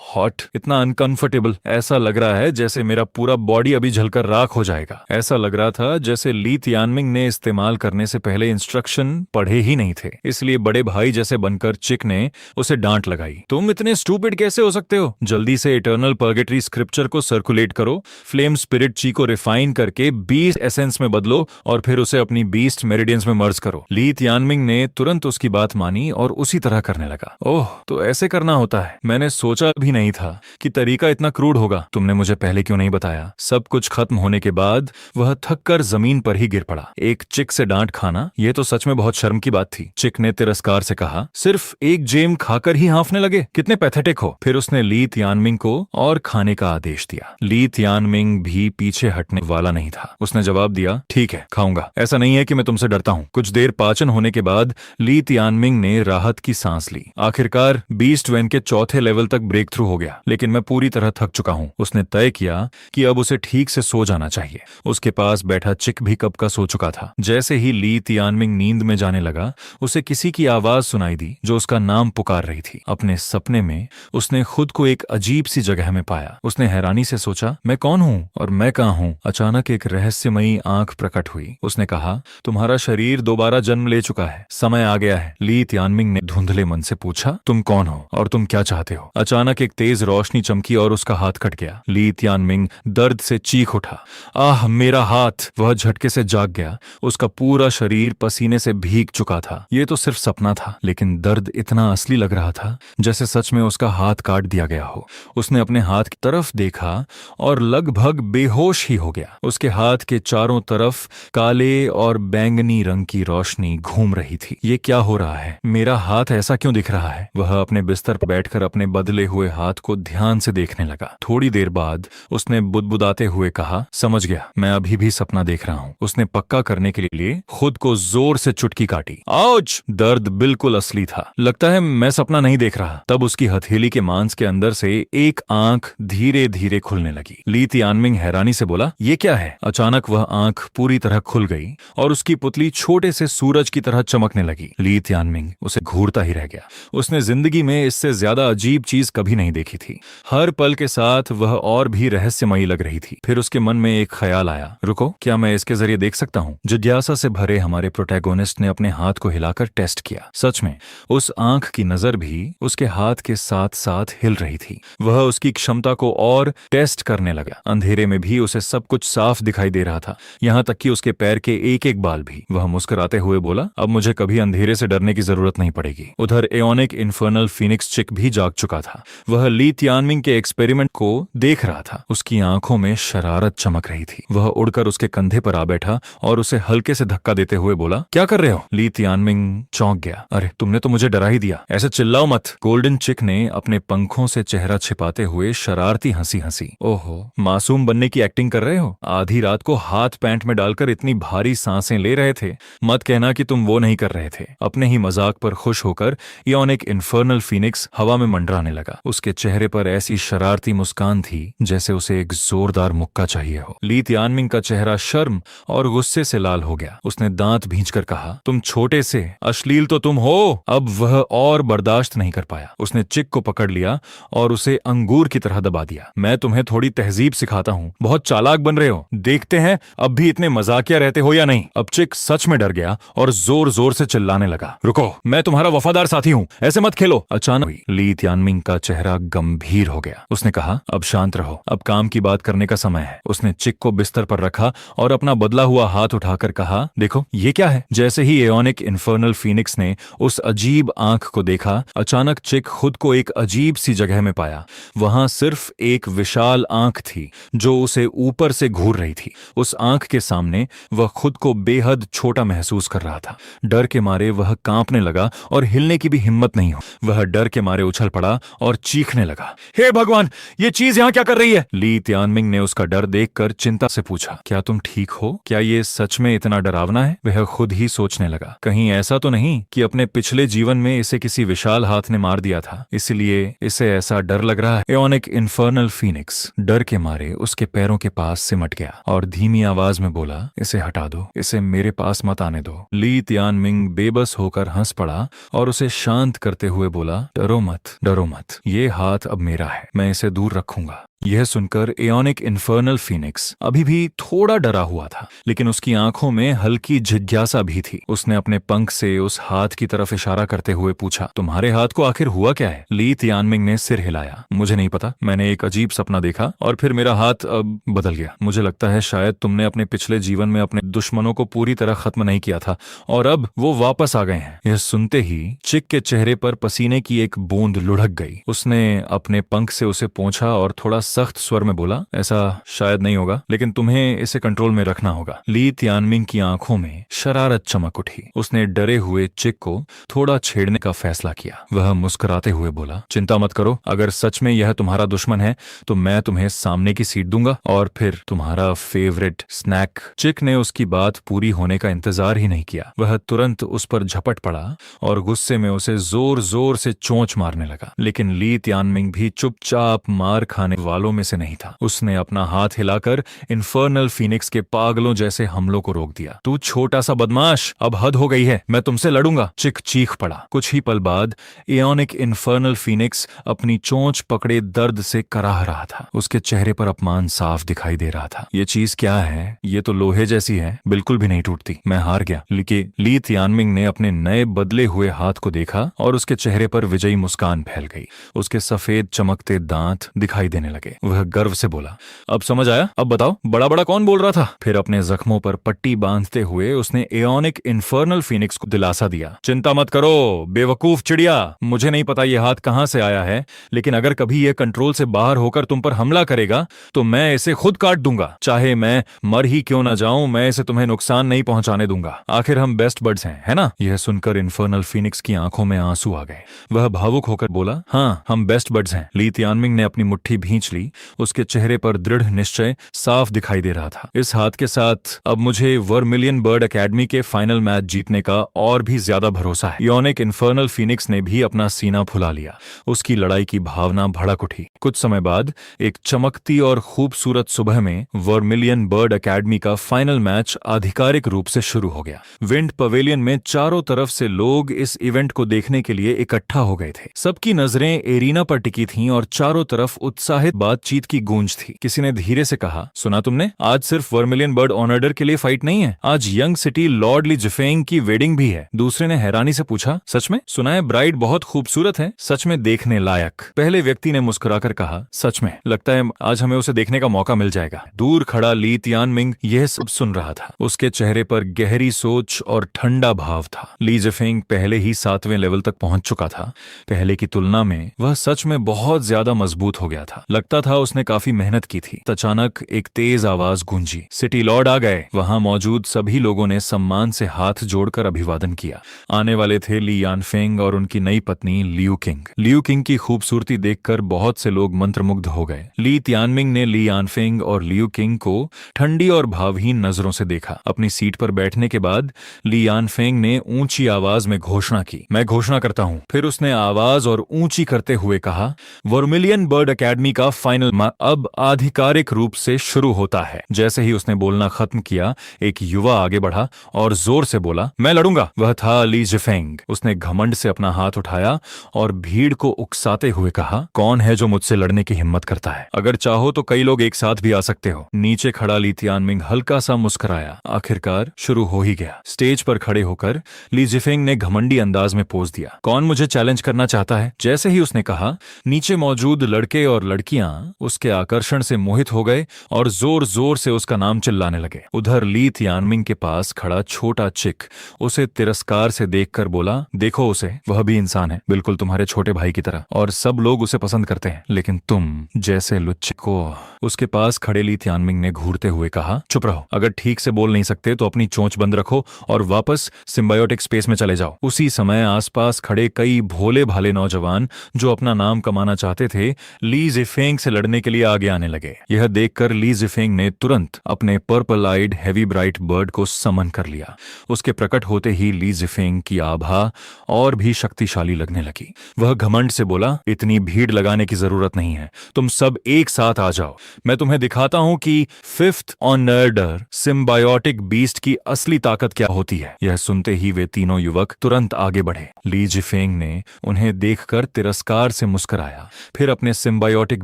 हॉट, इतना अनकंफर्टेबल, ऐसा लग रहा है जैसे मेरा पूरा बॉडी अभी जलकर राख हो जाएगा। ऐसा लग रहा था जैसे ली तियानमिंग ने इस्तेमाल करने से पहले इंस्ट्रक्शन पढ़े ही नहीं थे। इसलिए बड़े भाई जैसे बनकर चिक ने उसे डांट लगाई, तुम इतने स्टूपिड कैसे हो सकते हो? जल्दी से इटर्नल पर्गेटरी स्क्रिप्चर को सर्कुलेट करो, फ्लेम स्पिरिट ची को रिफाइन करके 20 एसेंस में बदलो और फिर उसे अपनी बीस्ट मेरिडियंस में मर्ज करो। ली तियानमिंग ने तुरंत उसकी बात मानी और उसी तरह करने लगा। ओह, तो ऐसे करना होता है। मैंने सोचा भी नहीं था कि तरीका इतना क्रूड होगा। तुमने मुझे पहले क्यों नहीं बताया? सब कुछ खत्म होने के बाद वह थककर जमीन पर ही गिर पड़ा। एक चिक से डांट खाना, यह तो सच में बहुत शर्म की बात थी। चिक ने तिरस्कार से कहा, सिर्फ एक जेम खाकर ही हांफने लगे, कितने पैथेटिक हो। फिर उसने ली तियानमिंग को और खाने का आदेश दिया। ली तियानमिंग भी पीछे हटने वाला नहीं था। उसने जवाब दिया, ठीक है, खाऊंगा। ऐसा नहीं है कि मैं तुमसे डरता हूं। कुछ देर पाचन होने के बाद ली तियानमिंग ने राहत की सांस ली। आखिरकार बीस्ट वेन के चौथे लेवल तक ब्रेक थ्रू हो गया, लेकिन मैं पूरी तरह थक चुका हूं। उसने तय किया कि अब उसे ठीक से सो जाना चाहिए। उसके पास बैठा चिक भी कब का सो चुका था। जैसे ही ली तियानमिंग नींद में जाने लगा, उसे किसी की आवाज सुनाई दी जो उसका नाम पुकार रही थी। अपने सपने में उसने खुद को एक अजीब सी जगह में पाया। उसने हैरानी से सोचा, मैं कौन हूं और मैं कहां हूं? अचानक एक रहस्यमयी आंख प्रकट हुई। उसने कहा, तुम्हारा शरीर दोबारा जन्म ले चुका है, समय आ गया है। ली तियानमिंग ने धुंधले मन से पूछा, तुम कौन हो और तुम क्या चाहते हो? अचानक एक तेज रोशनी चमकी और उसका हाथ कट गया। ली तियानमिंग दर्द से चीख उठा, आह मेरा हाथ! वह झटके से जाग गया। उसका पूरा शरीर पसीने से भीग चुका था। ये तो सिर्फ सपना था, लेकिन दर्द इतना असली लग रहा था जैसे सच में उसका हाथ काट दिया गया हो। उसने अपने हाथ की तरफ देखा और लगभग बेहोश ही हो गया। उसके हाथ के चारों तरफ काले और बैंगनी रंग की रोशनी घूम रही थी। ये क्या हो रहा है? मेरा हाथ ऐसा क्यों दिख रहा है? वह अपने बिस्तर पर बैठकर अपने बदले हुए हाथ को ध्यान से देखने लगा। थोड़ी देर बाद उसने बुदबुदाते हुए कहा, समझ गया, मैं अभी भी सपना देख रहा हूं। उसने पक्का करने के लिए खुद को जोर से चुटकी काटी। लगी। आउच! दर्द बिल्कुल असली था। लगता है मैं सपना नहीं देख रहा। तब उसकी हथेली के मांस के अंदर से एक आंख धीरे धीरे खुलने लगी। ली तियानमिंग हैरानी से बोला, ये क्या है? अचानक वह आंख पूरी तरह खुल गई और उसकी पुतली छोटे से सूरज की तरह चमकने लगी। ली तियानमिंग उसे घूरता ही रह गया। उसने जिंदगी में इससे ज्यादा अजीब चीज कभी नहीं देखी थी। हर पल के साथ वह और भी रहस्यमयी लग रही थी। फिर उसके मन में एक ख्याल आया, रुको, क्या मैं इसके जरिए देख सकता हूँ? जिज्ञासा से भरे हमारे प्रोटैगोनिस्ट ने अपने हाथ को हिलाकर टेस्ट किया। सच में उस आंख की नजर भी उसके हाथ के साथ साथ हिल रही थी। वह उसकी क्षमता को और टेस्ट करने लगा। अंधेरे में भी उसे सब कुछ साफ दिखाई दे रहा था, यहाँ तक कि उसके पैर के एक एक बाल भी। वह मुस्कुराते हुए बोला, अब मुझे कभी अंधेरे से डरने की जरूरत नहीं पड़ेगी। उधर एओनिक इन्फर्नल फीनिक्स चिक भी जाग चुका था। वह ली तियानमिंग के एक्सपेरिमेंट को देख रहा था। उसकी आंखों में शरारत चमक रही थी। वह उड़कर उसके कंधे पर आ बैठा और उसे हल्के से धक्का देते हुए बोला, क्या कर रहे हो? ली तियानमिंग चौंक गया। अरे तुमने तो मुझे डरा ही दिया, ऐसे चिल्लाओ मत। गोल्डन चिक ने अपने पंखों से चेहरा छिपाते हुए शरारती हंसी हंसी, ओहो, मासूम बनने की एक्टिंग कर रहे हो? आधी रात को हाथ पैंट में डालकर इतनी भारी सांसें ले रहे थे। मत कहना कि तुम वो नहीं कर रहे थे। अपने ही मजाक पर खुश होकर एओनिक इन्फर्नल फीनिक्स हवा में मंडराने लगा। उसके चेहरे पर ऐसी शरारती मुस्कान थी जैसे उसे एक जोरदार मुक्का चाहिए हो। ली तियानमिंग का चेहरा शर्म और गुस्से से लाल हो गया। उसने दांत भींचकर कहा, तुम छोटे से अश्लील तो तुम हो। अब वह और बर्दाश्त नहीं कर पाया। उसने चिक को पकड़ लिया और उसे अंगूर की तरह दबा दिया। मैं तुम्हें थोड़ी तहजीब सिखाता हूँ, बहुत चालाक बन रहे हो। देखते हैं अब भी इतने मजाकिया रहते हो या नहीं। अब चिक सच में डर गया और जोर जोर से चिल्लाने लगा, रुको, मैं तुम्हारा वफादार साथी हूँ, ऐसे मत खेलो। अचानक ली तियानमिंग का चेहरा गंभीर हो गया। उसने कहा, अब शांत रहो, अब काम की बात करने का समय है। उसने चिक को बिस्तर पर रखा और अपना बदला हुआ हाथ उठाकर कहा, देखो ये क्या है? जैसे ही एओनिक इन्फर्नल फीनिक्स ने उस अजीब आंख को देखा, अचानक चिक खुद को एक अजीब सी जगह में पाया। वहां सिर्फ एक विशाल आंख थी जो उसे ऊपर से घूर रही थी। उस आंख के सामने वह खुद को बेहद छोटा महसूस कर रहा था। डर के मारे वह कांपने लगा और हिलने की भी हिम्मत नहीं हो। वह डर के मारे उछल पड़ा और चीखने लगा, हे भगवान, ये चीज यहाँ क्या कर रही है? ली तियानमिंग ने उसका डर देखकर चिंता से पूछा, क्या तुम ठीक हो? क्या ये सच में इतना डरावना है? वह खुद ही सोचने लगा, कहीं ऐसा तो नहीं कि अपने पिछले जीवन में इसे किसी विशाल हाथ ने मार दिया था, इसलिए इसे ऐसा डर लग रहा है। एओनिक इन्फर्नल फीनिक्स डर के मारे उसके पैरों के पास सिमट गया और धीमी आवाज में बोला, इसे हटा दो, इसे मेरे पास मत आने दो। ली तियानमिंग बेबस होकर हंस पड़ा और उसे शांत करते हुए बोला, डरो मत, डरो मत, ये हाथ अब मेरा है, मैं इसे दूर रखूंगा। यह सुनकर एओनिक इन्फर्नल फीनिक्स अभी भी थोड़ा डरा हुआ था, लेकिन उसकी आंखों में हल्की जिज्ञासा भी थी। उसने अपने पंख से उस हाथ की तरफ इशारा करते हुए पूछा, तुम्हारे हाथ को आखिर हुआ क्या है? ली तियानमिंग ने सिर हिलाया, मुझे नहीं पता, मैंने एक अजीब सपना देखा और फिर मेरा हाथ अब बदल गया। मुझे लगता है शायद तुमने अपने पिछले जीवन में अपने दुश्मनों को पूरी तरह खत्म नहीं किया था और अब वो वापस आ गए हैं। यह सुनते ही चिक के चेहरे पर पसीने की एक बूंद लुढ़क गई। उसने अपने पंख से उसे पोंछा और थोड़ा सख्त स्वर में बोला, ऐसा शायद नहीं होगा, लेकिन तुम्हें इसे कंट्रोल में रखना होगा। ली तियानमिंग की आंखों में शरारत चमक उठी। उसने डरे हुए चिक को थोड़ा छेड़ने का फैसला किया। वह मुस्कुराते हुए बोला, चिंता मत करो, अगर सच में यह तुम्हारा दुश्मन है तो मैं तुम्हें सामने की सीट दूंगा और फिर तुम्हारा फेवरेट स्नैक। चिक ने उसकी बात पूरी होने का इंतजार ही नहीं किया। वह तुरंत उस पर झपट पड़ा और गुस्से में उसे जोर जोर से चोंच मारने लगा। लेकिन ली तियानमिंग भी चुपचाप मार खाने वालों में से नहीं था। उसने अपना हाथ हिलाकर इन्फर्नल फीनिक्स के पागलों जैसे हमलों को रोक दिया। तू छोटा सा बदमाश, अब हद हो गई है, मैं तुमसे लड़ूंगा। चिक चीख पड़ा। कुछ ही पल बाद एओनिक इन्फर्नल फीनिक्स अपनी चोंच पकड़े दर्द से कराह रहा था। उसके चेहरे पर अपमान साफ दिखाई दे रहा था। ये चीज क्या है? ये तो लोहे जैसी है, बिल्कुल भी नहीं टूटती। मैं हार गया। लेकिन ली तियानमिंग ने अपने नए बदले हुए हाथ को देखा और उसके चेहरे पर विजयी मुस्कान फैल गई। उसके सफेद चमकते दांत दिखाई देने लगे। वह गर्व से बोला, अब समझ आया? अब बताओ बड़ा बड़ा कौन बोल रहा था? फिर अपने जख्मों पर पट्टी बांधते हुए उसने एओनिक इन्फर्नल फीनिक्स को दिलासा दिया, चिंता मत करो बेवकूफ चिड़िया, मुझे नहीं पता ये हाथ कहां से आया है, लेकिन अगर कभी यह कंट्रोल से बाहर होकर तुम पर हमला करेगा तो मैं इसे खुद काट दूंगा। चाहे मैं मर ही क्यों ना जाऊं, मैं इसे तुम्हें नुकसान नहीं पहुंचाने दूंगा। आखिर हम बेस्ट बड्स हैं, है ना? यह सुनकर इन्फर्नल फीनिक्स की आंखों में आंसू आ गए। वह भावुक होकर बोला, हाँ हम बेस्ट बड्स हैं। ली तियानमिंग ने अपनी मुट्ठी भींच ली सीरियसली, उसके चेहरे पर दृढ़ निश्चय साफ दिखाई दे रहा था। इस हाथ के साथ अब मुझे वर्मिलियन बर्ड एकेडमी के फाइनल मैच जीतने का और भी ज्यादा भरोसा है। योनिक इन्फर्नल फीनिक्स ने भी अपना सीना फुला लिया। उसकी लड़ाई की भावना भड़क उठी। कुछ समय बाद एक चमकती और खूबसूरत सुबह में वर्मिलियन बर्ड एकेडमी का फाइनल मैच आधिकारिक रूप से शुरू हो गया। विंड पवेलियन में चारों तरफ से लोग इस इवेंट को देखने के लिए इकट्ठा हो गए थे। सबकी नजरें एरिना पर टिकी थीं और चारों तरफ उत्साहित बातचीत की गूंज थी। किसी ने धीरे से कहा, सुना तुमने? आज सिर्फ वर्मिलियन बर्ड ऑनर्डर के लिए फाइट नहीं है, आज यंग सिटी लॉर्ड ली जिफेंग की वेडिंग भी है। दूसरे ने हैरानी से पूछा, सच में? सुना है ब्राइड बहुत खूबसूरत है, सच में देखने लायक। पहले व्यक्ति ने मुस्कुराकर कहा, सच में, लगता है आज हमें उसे देखने का मौका मिल जाएगा। दूर खड़ा ली तियानमिंग यह सब सुन रहा था। उसके चेहरे पर गहरी सोच और ठंडा भाव था। ली जिफेंग पहले ही 7वें लेवल तक पहुंच चुका था। पहले की तुलना में वह सच में बहुत ज्यादा मजबूत हो गया था। लगता था उसने काफी मेहनत की थी। अचानक एक तेज आवाज गूंजी, सिटी लॉर्ड आ गए। वहां मौजूद सभी लोगों ने सम्मान से हाथ जोड़कर अभिवादन किया। आने वाले थे ली यानफेंग और उनकी नई पत्नी लियू किंग। लियू किंग की खूबसूरती देखकर बहुत से लोग मंत्रमुग्ध हो गए। ली तियानमिंग ने ली यानफेंग और लियू किंग को ठंडी और भावहीन नजरों से देखा। अपनी सीट पर बैठने के बाद ली यानफेंग ने ऊंची आवाज में घोषणा की, मैं घोषणा करता हूं। फिर उसने आवाज और ऊंची करते हुए कहा, वर्मिलियन बर्ड एकेडमी का फाइनल अब आधिकारिक रूप से शुरू होता है। जैसे ही उसने बोलना खत्म किया, एक युवा आगे बढ़ा और जोर से बोला, मैं लड़ूंगा। वह था ली जिफेंग। उसने घमंड से अपना हाथ उठाया और भीड़ को उकसाते हुए कहा, कौन है जो मुझसे लड़ने की हिम्मत करता है? अगर चाहो तो कई लोग एक साथ भी आ सकते हो। नीचे खड़ा ली तियानमिंग हल्का सा मुस्कुराया। आखिरकार शुरू हो ही गया। स्टेज पर खड़े होकर ली जिफेंग ने घमंडी अंदाज में पोज दिया, कौन मुझे चैलेंज करना चाहता है? जैसे ही उसने कहा, नीचे मौजूद लड़के और लड़कियां उसके आकर्षण से मोहित हो गए और जोर जोर से उसका नाम चिल्लाने लगे। उधर ली तियानमिंग के पास खड़ा छोटा चिक उसे तिरस्कार से देखकर बोला, देखो उसे, वह भी इंसान है, बिल्कुल तुम्हारे छोटे भाई की तरह, और सब लोग उसे पसंद करते हैं, लेकिन तुम जैसे लुच्चे को। उसके पास खड़े ली तियानमिंग ने घूरते हुए कहा, चुप रहो। अगर ठीक से बोल नहीं सकते तो अपनी चोंच बंद रखो और वापस सिम्बायोटिक स्पेस में चले जाओ। उसी समय आसपास खड़े कई भोले भाले नौजवान जो अपना नाम कमाना चाहते थे, ली जिफेंग से लड़ने के लिए आगे आने लगे। यह देखकर ली जिफेंग ने तुरंत अपने पर्पल आइड हेवी ब्राइट बर्ड को समन कर लिया। उसके प्रकट होते ही ली जिफेंग की आभा और भी शक्तिशाली लगने लगी। वह घमंड से बोला, इतनी भीड़ लगाने की जरूरत नहीं है, तुम सब एक साथ आ जाओ। मैं तुम्हें दिखाता हूं कि 5th ऑनर्डर सिम्बायोटिक बीस्ट की असली ताकत क्या होती है। यह सुनते ही वे तीनों युवक तुरंत आगे बढ़े। ली जिफेंग ने उन्हें देखकर तिरस्कार से मुस्कुराया, फिर अपने सिम्बायोटिक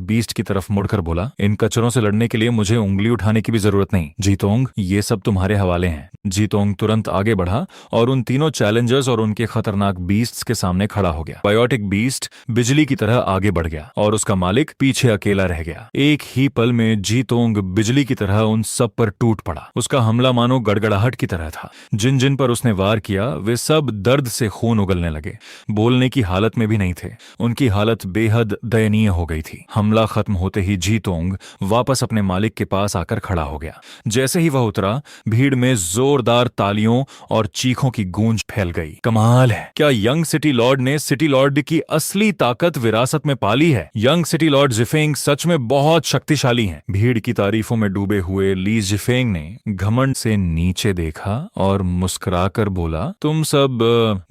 बीस्ट की तरफ मुड़कर बोला, इन कचरों से लड़ने के लिए मुझे उंगली उठाने की भी जरूरत नहीं। जीतोंग, ये सब तुम्हारे हवाले हैं। जीतोंग तुरंत आगे बढ़ा और उन तीनों चैलेंजर्स और उनके खतरनाक बीस्ट्स के सामने खड़ा हो गया। बायोटिक बीस्ट बिजली की तरह आगे बढ़ गया और उसका मालिक पीछे अकेला रह गया। एक ही पल में जीतोंग बिजली की तरह उन सब पर टूट पड़ा। उसका हमला मानो गड़गड़ाहट की तरह था। जिन जिन पर उसने वार किया वे सब दर्द से खून उगलने लगे, बोलने की हालत में भी नहीं थे। उनकी हालत बेहद दयनीय हो गई थी। हमला खत्म होते ही जीतोंग वापस अपने मालिक के पास आकर खड़ा हो गया। जैसे ही वह उतरा, भीड़ में जोरदार तालियों और चीखों की गूंज फैल गई। कमाल है, क्या यंग सिटी लॉर्ड ने सिटी लॉर्ड की असली ताकत विरासत में पाली है। यंग सिटी लॉर्ड जिफेंग सच में बहुत शक्तिशाली हैं। भीड़ की तारीफों में डूबे हुए ली जिफेंग ने घमंड से नीचे देखा और मुस्कुराकर बोला, तुम सब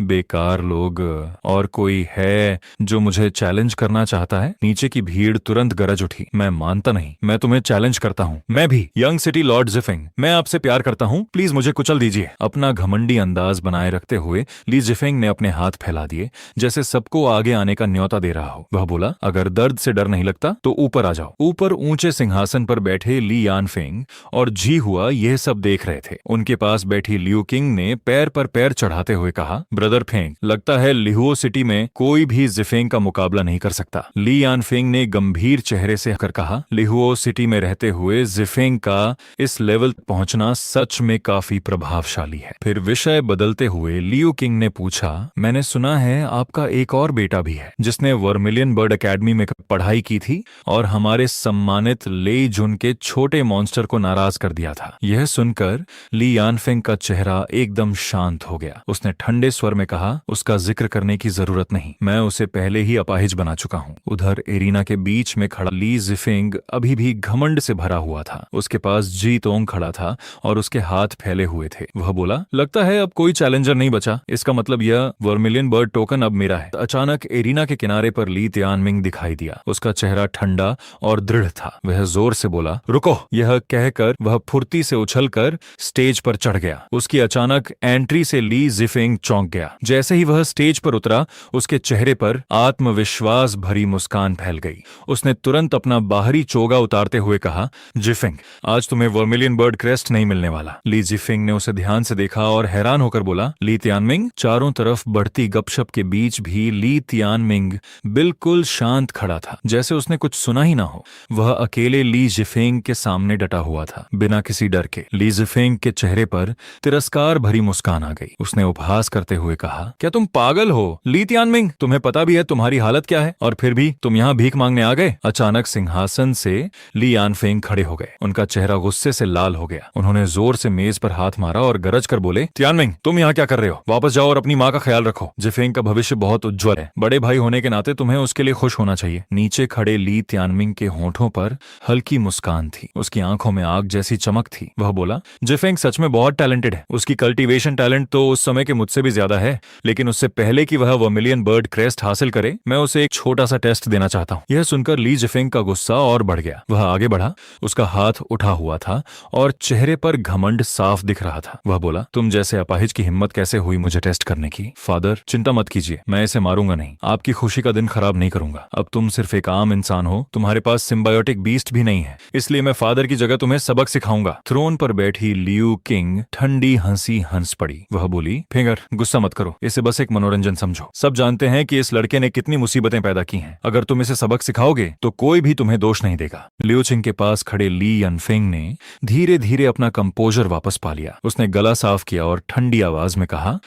बेकार लोग, और कोई है जो मुझे चैलेंज करना चाहता है? नीचे की भीड़ तुरंत गरज उठी, मैं मानता नहीं, मैं तुम्हें चैलेंज करता हूँ। मैं भी यंग सिटी लॉर्ड जिफेंग, मैं आपसे प्यार करता हूँ, प्लीज मुझे कुचल दीजिए। अपना घमंडी अंदाज बनाए रखते हुए ली जिफेंग ने अपने हाथ फैला दिए, जैसे सबको आगे आने का न्योता दे रहा हो। वह बोला, अगर दर्द से डर नहीं लगता तो ऊपर आ जाओ। ऊपर ऊंचे सिंहासन पर बैठे ली यानफेंग और जी हुआ यह सब देख रहे थे। उनके पास बैठी लियू किंग ने पैर पर पैर चढ़ाते हुए कहा, ब्रदर फेंग, लगता है लिहुओ सिटी में कोई भी जिफेंग का मुकाबला नहीं कर सकता। ली यानफेंग ने गंभीर चेहरे से कर कहा, लिहुओ सिटी में रहते हुए जिफेंग का इस लेवल तक पहुंचना सच में काफी प्रभावशाली है। फिर विषय बदलते हुए लियू किंग ने पूछा, मैंने सुना है आपका एक और बेटा भी है जिसने वर्मिलियन बर्ड एकेडमी में पढ़ाई की थी और हमारे सम्मानित ले जुन के छोटे मॉन्स्टर को नाराज कर दिया था। यह सुनकर ली यानफेंग का चेहरा एकदम शांत हो गया। उसने ठंडे स्वर में कहा, उसका जिक्र करने की जरूरत नहीं, मैं उसे पहले ही अपाहिज बना चुका हूँ। उधर एरिना के बीच में खड़ा ली जिफिंग अभी भी घमंड से भरा हुआ था। उसके पास जी तोंग खड़ा था और उसके हाथ फैले हुए थे। वह बोला, लगता है अब कोई चैलेंजर नहीं बचा। इसका मतलब यह वर्मिलियन बर्ड टोकन अब मेरा है। अचानक एरिना के किनारे पर ली तियानमिंग दिखाई दिया। उसका चेहरा ठंडा और दृढ़ था। वह जोर से बोला, रुको। यह कहकर वह फुर्ती से उछलकर स्टेज पर चढ़ गया। उसकी अचानक एंट्री से ली जिफिंग चौंक गया। जैसे ही वह स्टेज पर उतरा, उसके चेहरे पर आत्मविश्वास भरी मुस्कान फैल गई। उसने तुरंत अपना बाहरी चोगा उतारते हुए कहा, जिफिंग, आज तुम्हें वर्मिलियन बर्ड क्रेस्ट नहीं मिलने वाला। ली जिफिंग ने उसे ध्यान से देखा और हैरान होकर बोला, ली तियानमिंग। चारों तरफ बढ़ती गपशप के बीच भी ली तियानमिंग बिल्कुल शांत खड़ा था, जैसे उसने कुछ सुना ही ना हो। वह अकेले ली जिफिंग के सामने डटा हुआ था, बिना किसी डर के। ली जिफिंग के चेहरे पर तिरस्कार भरी मुस्कान आ गई। उसने उपहास करते हुए कहा, क्या तुम पागल हो ली तियानमिंग? तुम्हें पता भी है तुम्हारी हालत क्या है, और फिर भी तुम यहाँ भीख मांगने आ गए? अचानक सिंहासन से ली यानफेंग खड़े हो गए। उनका चेहरा गुस्से से लाल हो गया। उन्होंने जोर से मेज पर हाथ मारा और गरज कर बोले, तियानमिंग, तुम यहाँ क्या कर रहे हो? वापस जाओ और अपनी माँ का ख्याल रखो। जिफिंग का भविष्य बहुत उज्जवल है। बड़े भाई होने के नाते तुम्हें उसके लिए खुश होना चाहिए। नीचे खड़े ली तियानमिंग के होठों पर हल्की मुस्कान थी। उसकी आंखों में आग जैसी चमक थी। वह बोला, जिफिंग सच में बहुत टैलेंटेड है। उसकी कल्टीवेशन टैलेंट तो उस समय के मुझसे भी ज्यादा है, लेकिन उससे पहले कि वह वर्मिलियन बर्ड क्रेस्ट हासिल करे, मैं उसे एक छोटा सा टेस्ट देना चाहता हूँ। यह सुनकर ली जिफिंग का गुस्सा और बढ़ गया। वह आगे बढ़ा। उसका हाथ उठा हुआ था और चेहरे पर घमंड साफ दिख रहा था। वह बोला, तुम जैसे अपाहिज की हिम्मत कैसे हुई मुझे टेस्ट करने की? फादर, चिंता मत कीजिए, मैं इसे मारूंगा नहीं। आपकी खुशी का दिन खराब नहीं करूंगा। अब तुम सिर्फ एक आम इंसान हो, तुम्हारे पास सिम्बायोटिक बीस्ट भी नहीं है, इसलिए मैं फादर की जगह तुम्हें सबक सिखाऊंगा। थ्रोन पर बैठी लियू किंग ठंडी हंसी हंस पड़ी। वह बोली, फिंगर, गुस्सा मत करो, इसे बस एक मनोरंजन समझो। सब जानते हैं कि इस लड़के ने कितनी मुसीबतें पैदा की हैं। अगर तुम इसे सबक सिखाओगे तो कोई भी तुम्हें दोष नहीं देगा। लियू चिंग के पास खड़े ली यनफिंग ने धीरे धीरे अपना कंपोजर वापस पा लिया। उसने गला साफ किया और ठंडी आवाज में कहा,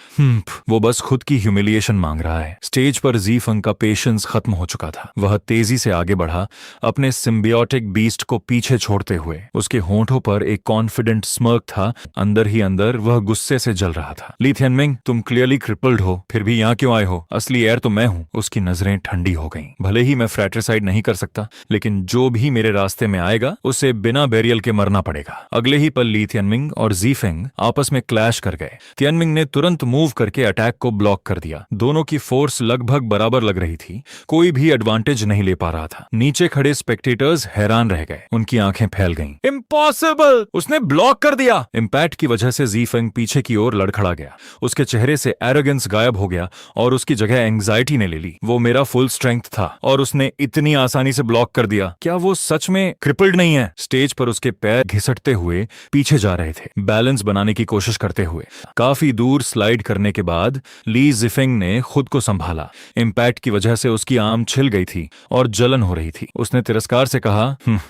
वो बस खुद की ह्यूमिलिएशन मांग रहा है। स्टेज पर ज़ीफंग का पेशेंस खत्म हो चुका था। वह तेजी से आगे बढ़ा, अपने सिम्बियोटिक बीस्ट को पीछे छोड़ते हुए। उसके होंठों पर एक कॉन्फिडेंट स्मर्क था। अंदर ही अंदर वह गुस्से से जल रहा था। ली तियानमिंग, तुम क्लियरली क्रिपल्ड हो, फिर भी यहाँ क्यों आए हो? असली एयर तो मैं हूँ। उसकी नजरें ठंडी हो गईं। भले ही मैं फ्रैट्रिसाइड नहीं कर सकता, लेकिन जो भी मेरे रास्ते में आएगा उसे बिना बेरियल के मरना पड़ेगा। अगले ही पल ली तियानमिंग और ज़ीफेंग आपस में क्लैश कर गए। तियानमिंग ने तुरंत मूव करके अटैक को ब्लॉक कर दिया। दोनों की फोर्स लगभग बराबर लग रही थी। कोई भी एडवांटेज नहीं ले पा रहा था। नीचे खड़े स्पेक्टेटर्स हैरान रह गए। उनकी आंखें फैल गईं। इम्पॉसिबल! उसने ब्लॉक कर दिया। इम्पैक्ट की वजह से ज़ीफेंग पीछे की ओर लड़खड़ा गया। उसके चेहरे से एरोगेंस गायब हो गया और उसकी जगह एंग्जाइटी ने ले ली। वो मेरा फुल स्ट्रेंथ था और उसने इतनी आसानी से ब्लॉक कर दिया। क्या वो सच में क्रिपल्ड नहीं है? स्टेज पर उसके पैर घिसटते हुए पीछे जा रहे थे, बैलेंस बनाने की कोशिश करते हुए। काफी दूर स्लाइड करने के बाद ली जिफिंग ने खुद को संभाला। इम्पैक्ट की वजह से उसकी आर्म छिल गई थी और जलन हो रही थी। उसने तिरस्कार से कहा,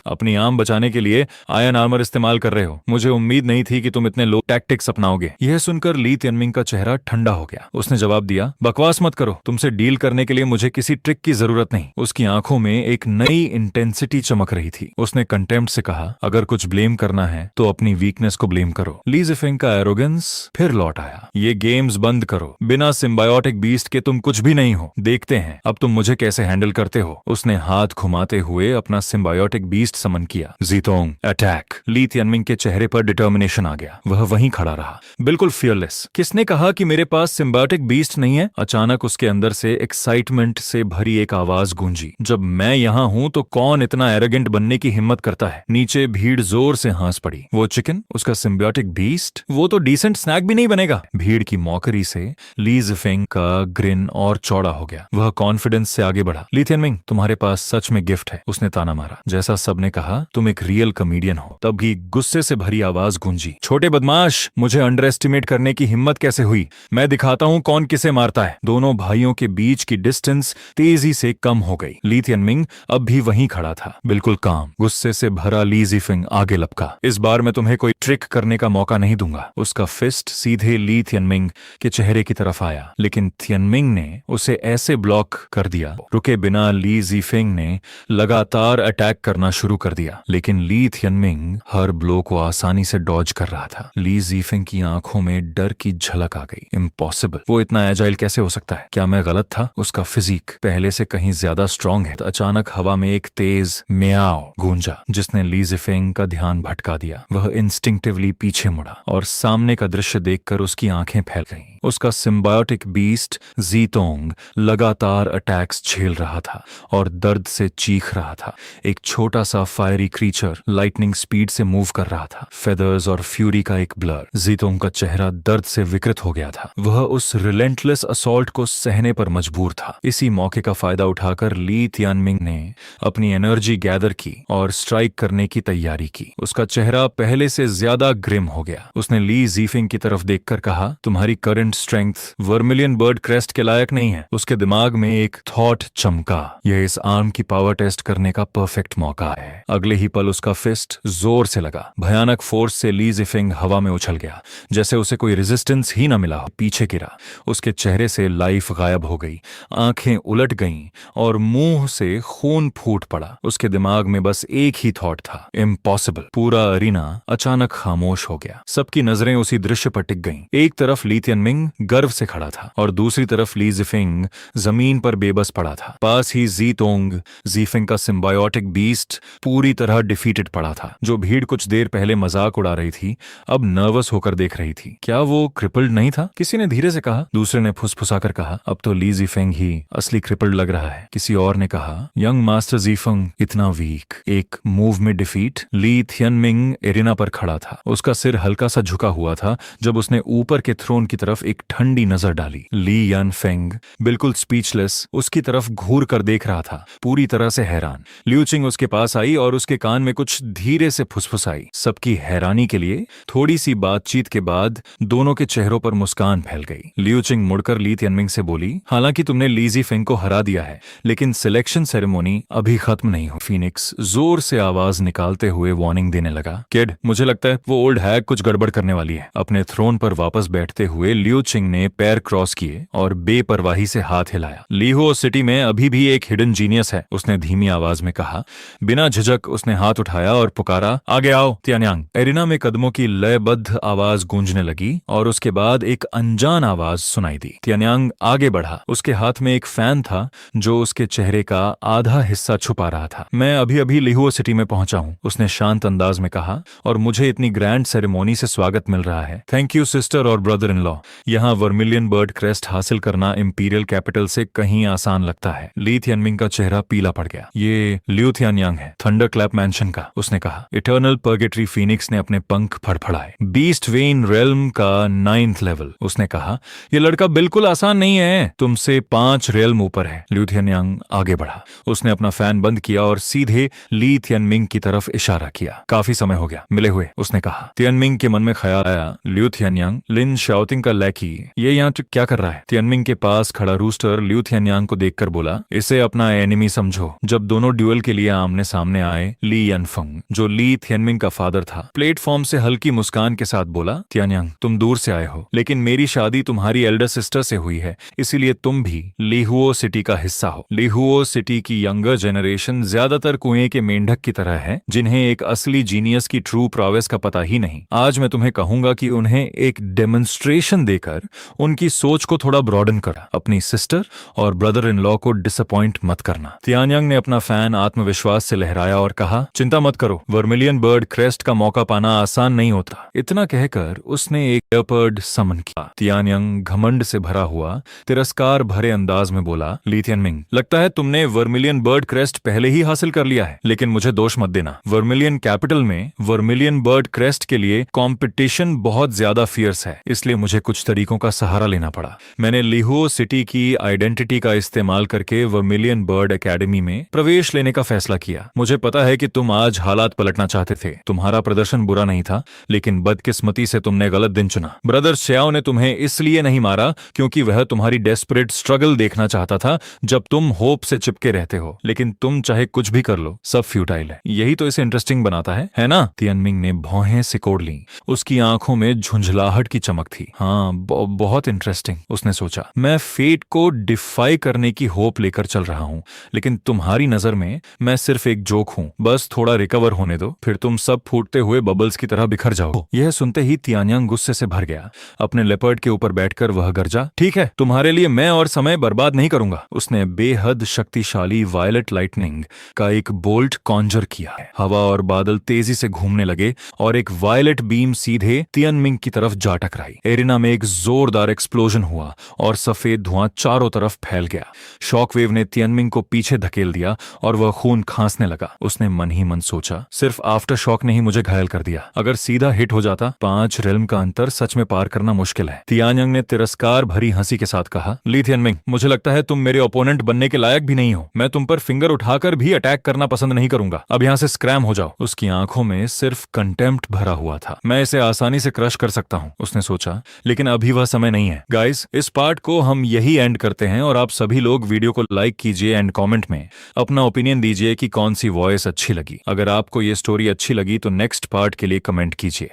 अपनी आर्म बचाने के लिए आयरन आर्मर इस्तेमाल कर रहे हो। मुझे उम्मीद नहीं थी कि तुम इतने लो टैक्टिक्स अपनाओगे। यह सुनकर ली तियानमिंग का चेहरा ठंडा हो गया। उसने जवाब दिया, बकवास मत करो, तुमसे डील करने के लिए मुझे किसी ट्रिक की जरूरत नहीं। उसकी आंखों में एक नई इंटेंसिटी चमक रही थी। उसने कंटेम्प्ट से कहा, अगर कुछ ब्लेम करना है तो अपनी वीकनेस को ब्लेम करो। ली जिफिंग का एरोगेंस फिर लौट आया। ये गेम्स बंद करो। बिना सिम्बायोटिक बीस्ट के तुम कुछ भी नहीं हो। देखते हैं अब तुम मुझे कैसे हैंडल करते हो। उसने हाथ घुमाते हुए अपना सिम्बायोटिक बीस्ट समन किया। ज़ीतोंग, अटैक! ली तियानमिंग के चेहरे पर डिटर्मिनेशन आ गया। वह वहीं खड़ा रहा, बिल्कुल फियरलेस। किसने कहा कि मेरे पास सिम्बायोटिक बीस्ट नहीं है? अचानक उसके अंदर से एक्साइटमेंट से भरी एक आवाज गूंजी, जब मैं यहाँ हूँ तो कौन इतना एरोगेंट बनने की हिम्मत करता है? नीचे भीड़ जोर से हंस पड़ी। वो चिकन, उसका सिम्बायोटिक बीस्ट, वो तो डिसेंट स्नैक भी नहीं बनेगा। भीड़ की मौकरी से ली जिफिंग का ग्रिन और चौड़ा हो गया। वह कॉन्फिडेंस से आगे बढ़ा। ली तियानमिंग, तुम्हारे पास सच में गिफ्ट है। उसने ताना मारा। जैसा सबने कहा, तुम एक रियल कॉमेडियन हो। तभी गुस्से से भरी आवाज गूंजी, छोटे बदमाश, मुझे अंडर एस्टिमेट करने की हिम्मत कैसे हुई? मैं दिखाता हूँ कौन किसे मारता है। दोनों भाइयों के बीच की डिस्टेंस तेजी से कम हो गई। ली तियानमिंग अब भी वहीं खड़ा था, बिल्कुल काम। गुस्से से भरा ली जिफिंग आगे लपका। इस बार मैं तुम्हें कोई ट्रिक करने का मौका नहीं दूंगा। उसका फिस्ट सीधे ली तियानमिंग के चेहरे की तरफ आया, लेकिन तियानमिंग ने उसे ऐसे ब्लॉक कर दिया। रुके बिना ली जिफिंग ने लगातार अटैक करना शुरू कर दिया, लेकिन ली तियानमिंग हर ब्लो को आसानी से डॉज कर रहा था। ली जिफिंग की आंखों में डर की झलक आ गई। इम्पॉसिबल, वो इतना एजाइल कैसे हो सकता है? क्या मैं गलत था? उसका फिजिक पहले से कहीं ज्यादा स्ट्रांग है। अचानक हवा में एक तेज म्याओ गूंजा जिसने ली जिफेंग का ध्यान भटका दिया। वह इंस्टिंक्टिवली पीछे मुड़ा और सामने का दृश्य देखकर उसकी आंखें फैल गईं। उसका सिम्बायोटिक बीस्ट जीतोंग लगातार अटैक्स झेल रहा था और दर्द से चीख रहा था। एक छोटा सा फायरी क्रीचर लाइटनिंग स्पीड से मूव कर रहा था, फेदर्स और फ्यूरी का एक ब्लर। जीतोंग का चेहरा दर्द से विकृत हो गया था। वह उस रिलेंटलेस असॉल्ट को सहने पर मजबूर था। इसी मौके का फायदा उठाकर ली तियानमिंग ने अपनी एनर्जी गैदर की और स्ट्राइक करने की तैयारी की। उसका चेहरा पहले से ज्यादा ग्रिम हो गया। उसने ली जीफिंग की तरफ देखकर कहा, तुम्हारी current strength vermilion bird crest के लायक नहीं है। उसके दिमाग में एक थॉट चमका, यह इस आर्म की पावर टेस्ट करने का परफेक्ट मौका है। अगले ही पल उसका फिस्ट जोर से लगा। भयानक फोर्स से ली जिफिंग हवा में उछल गया, जैसे उसे कोई रेजिस्टेंस ही न मिला। पीछे गिरा। उसके चेहरे से लाइफ गायब हो गई, आंखें उलट गईं और मुंह से खून फूट पड़ा। उसके दिमाग में बस एक ही थॉट था, इम्पॉसिबल। पूरा अरीना अचानक खामोश हो गया। सबकी नजरें उसी दृश्य पर टिक गईं। एक तरफ ली तियानमिंग गर्व से खड़ा था और दूसरी तरफ ली जिफिंग जमीन पर बेबस पड़ा था। पास ही जीतोंग जीफिंग का सिम्बायोटिक बीस्ट पूरी तरह डिफीटेड पड़ा था। जो भीड़ कुछ देर पहले मजाक उड़ा रही थी अब नर्वस होकर देख रही थी। क्या वो क्रिपल्ड नहीं था? किसी ने धीरे से कहा। दूसरे ने फुसफुसाकर कहा, अब तो ली जिफिंग ही असली क्रिपल्ड लग रहा है। किसी और ने कहा, यंग मास्टर जीफिंग इतना वीक। एक मूव में डिफीट। ली थियनमिंग एरिना पर खड़ा था। उसका सिर हल्का सा झुका हुआ था जब उसने ऊपर के थ्रोन की तरफ एक ठंडी नजर डाली। ली यान फेंग बिल्कुल स्पीचलेस उसकी तरफ घूर कर देख रहा था, पूरी तरह से हैरान। ल्यूचिंग उसके पास आई और उसके कान में कुछ धीरे से फुसफुसाई। सबकी हैरानी के लिए थोड़ी सी बातचीत के बाद दोनों के चेहरों पर मुस्कान फैल गई। ल्यूचिंग मुड़कर ली तियानमिंग से बोली, हालांकि तुमने ली जिफिंग को हरा दिया है, लेकिन सिलेक्शन सेरेमोनी अभी खत्म नहीं हुई। फीनिक्स जोर से आवाज निकालते हुए वार्निंग देने लगा, किड, मुझे लगता है वो ओल्ड हैग कुछ गड़बड़ करने वाली है। अपने थ्रोन पर वापस बैठते हुए ल्यूचिंग ने पैर क्रॉस किए और बेपरवाही से हाथ हिलाया। लीहो सिटी में अभी भी एक हिडन जीनियस है, उसने धीमी आवाज में कहा। बिना झिझक उसने हाथ उठाया और पुकारा, आगे आओ तियानयांग। एरिना में कदमों की लयबद्ध आवाज गूंजने लगी और उसके बाद एक अनजान आवाज सुनाई दी। तियानयांग आगे बढ़ा। उसके हाथ में एक फैन था जो उसके चेहरे का आधा हिस्सा छुपा रहा था। मैं अभी अभी लिहुओ सिटी में पहुंचा हूं, उसने शांत अंदाज में कहा, और मुझे इतनी ग्रैंड सेरेमोनी से स्वागत मिल रहा है। थैंक यू सिस्टर और ब्रदर इन लॉ। यहाँ वर्मिलियन बर्ड क्रेस्ट हासिल करना इंपीरियल कैपिटल से कहीं आसान लगता है। ली थियानमिंग का चेहरा पीला पड़ गया। ये ल्यू थियानयांग है, थंडर क्लैप मैंशन का, उसने कहा। इटर्नल पर्गेटरी फीनिक्स ने अपने पंख फड़फड़ाए। बीस्ट वेन रेल्म का 9th लेवल, उसने कहा। ये लड़का बिल्कुल आसान नहीं है, तुमसे 5 रेल्म ऊपर है। ल्यू थियानयांग आगे बढ़ा। उसने अपना फैन बंद किया और सीधे ली थियानमिंग की तरफ इशारा किया। काफी समय हो गया मिले हुए, उसने कहा। तियानमिंग के मन में ख्याल आया, ल्यू थियानयांग लिन शाओटिंग का लैकी ये यहाँ क्या कर रहा है? तियानमिंग के पास खड़ा रूस्टर ल्यू थियानयांग को देखकर बोला, इसे अपना एनिमी समझो। जब दोनों ड्यूअल के लिए आमने सामने आए, ली यानफंग जो ली थियानमिंग का फादर था प्लेटफॉर्म से हल्की मुस्कान के साथ बोला, तियानयांग तुम दूर से आए हो, लेकिन मेरी शादी तुम्हारी एल्डर सिस्टर से हुई है, इसीलिए तुम भी लिहुओ सिटी का हिस्सा हो। लिहुओ सिटी की यंगर जनरेशन ज्यादातर कुएं के मेंढक की तरह है जिन्हें एक असली जीनियस की ट्रू प्रोवेस का पता ही नहीं। आज मैं तुम्हें कहूंगा कि उन्हें एक डेमोन्स्ट्रेशन देकर उनकी सोच को थोड़ा ब्रॉडन करा। अपनी सिस्टर और ब्रदर इन लॉ को डिसअपॉइंट मत करना। तियानयांग ने अपना फैन आत्मविश्वास से लहराया और कहा, चिंता मत करो, वर्मिलियन बर्ड क्रेस्ट का मौका पाना आसान नहीं होता। इतना कहकर उसने एक लेपर्ड समन किया। तियानयांग घमंड से भरा हुआ तिरस्कार भरे अंदाज में बोला, ली थियानमिंग, लगता है तुमने वर्मिलियन बर्ड क्रेस्ट पहले ही हासिल कर लिया है, लेकिन मुझे दोष मत देना। वर्मिलियन कैपिटल में वर्मिलियन बर्ड क्रेस्ट के लिए कंपटीशन बहुत ज्यादा फियर्स है, इसलिए मुझे कुछ तरीकों का सहारा लेना पड़ा। मैंने लिहुओ सिटी की आइडेंटिटी का इस्तेमाल करके वर्मिलियन बर्ड एकेडमी में प्रवेश लेने का फैसला किया। मुझे पता है कि तुम आज हालात पलटना चाहते थे। तुम्हारा प्रदर्शन बुरा नहीं था, लेकिन बदकिस्मती से तुमने गलत दिन चुना। ब्रदर श्याओ ने तुम्हें इसलिए नहीं मारा क्योंकि वह तुम्हारी डेस्परेट स्ट्रगल देखना चाहता था जब तुम होप से चिपके रहते हो, लेकिन तुम चाहे कुछ भी कर लो, सब फ्यूटाइल है। यही तो इसे इंटरेस्टिंग बनाता है ना? तियानमिंग ने भौहें सिकोड़ ली। उसकी आंखों में झुंझलाहट की चमक थी। हाँ, बहुत इंटरेस्टिंग, उसने सोचा। मैं फेट को डिफाई करने की होप लेकर चल रहा हूँ, लेकिन तुम्हारी नजर में मैं सिर्फ एक जोक हूँ। बस थोड़ा रिकवर होने दो, फिर तुम सब फूटते हुए बबल्स की तरह बिखर जाओ। यह सुनते ही तियानयांग गुस्से से भर गया। अपने लेपर्ड के ऊपर बैठकर वह गरजा, ठीक है, तुम्हारे लिए मैं और समय बर्बाद नहीं करूंगा। उसने बेहद शक्तिशाली वायलेट लाइटनिंग का एक बोल्ट कॉन्जर किया है। हवा और बादल तेजी से घूमने लगे और एक वायलेट बीम सीधे तियानमिंग की तरफ जा टकराई। एरिना में एक जोरदार एक्सप्लोजन हुआ और सफेद धुआं चारों तरफ फैल गया। शॉकवेव ने तियानमिंग को पीछे धकेल दिया और वह खून खांसने लगा। उसने मन ही मन सोचा, सिर्फ आफ्टर शॉक ने ही मुझे घायल कर दिया। अगर सीधा हिट हो जाता, 5 रेल्म का अंतर सच में पार करना मुश्किल है। तियानयंग ने तिरस्कार भरी हंसी के साथ कहा, ली तियानमिंग, मुझे लगता है तुम मेरे ओपोनेंट बनने के लायक भी नहीं हो। मैं तुम पर फिंगर उठाकर भी अटैक करना पसंद नहीं करूंगा। अब यहाँ से स्क्रैम हो जाओ। उसकी आंखों में सिर्फ कंटेम्प्ट भरा हुआ था। मैं इसे आसानी से क्रश कर सकता हूँ, उसने सोचा, लेकिन अभी वह समय नहीं है। गाइस, इस पार्ट को हम यही एंड करते हैं और आप सभी लोग वीडियो को लाइक कीजिए एंड कमेंट में अपना ओपिनियन दीजिए कि कौन सी वॉइस अच्छी लगी। अगर आपको ये स्टोरी अच्छी लगी तो नेक्स्ट पार्ट के लिए कमेंट कीजिए।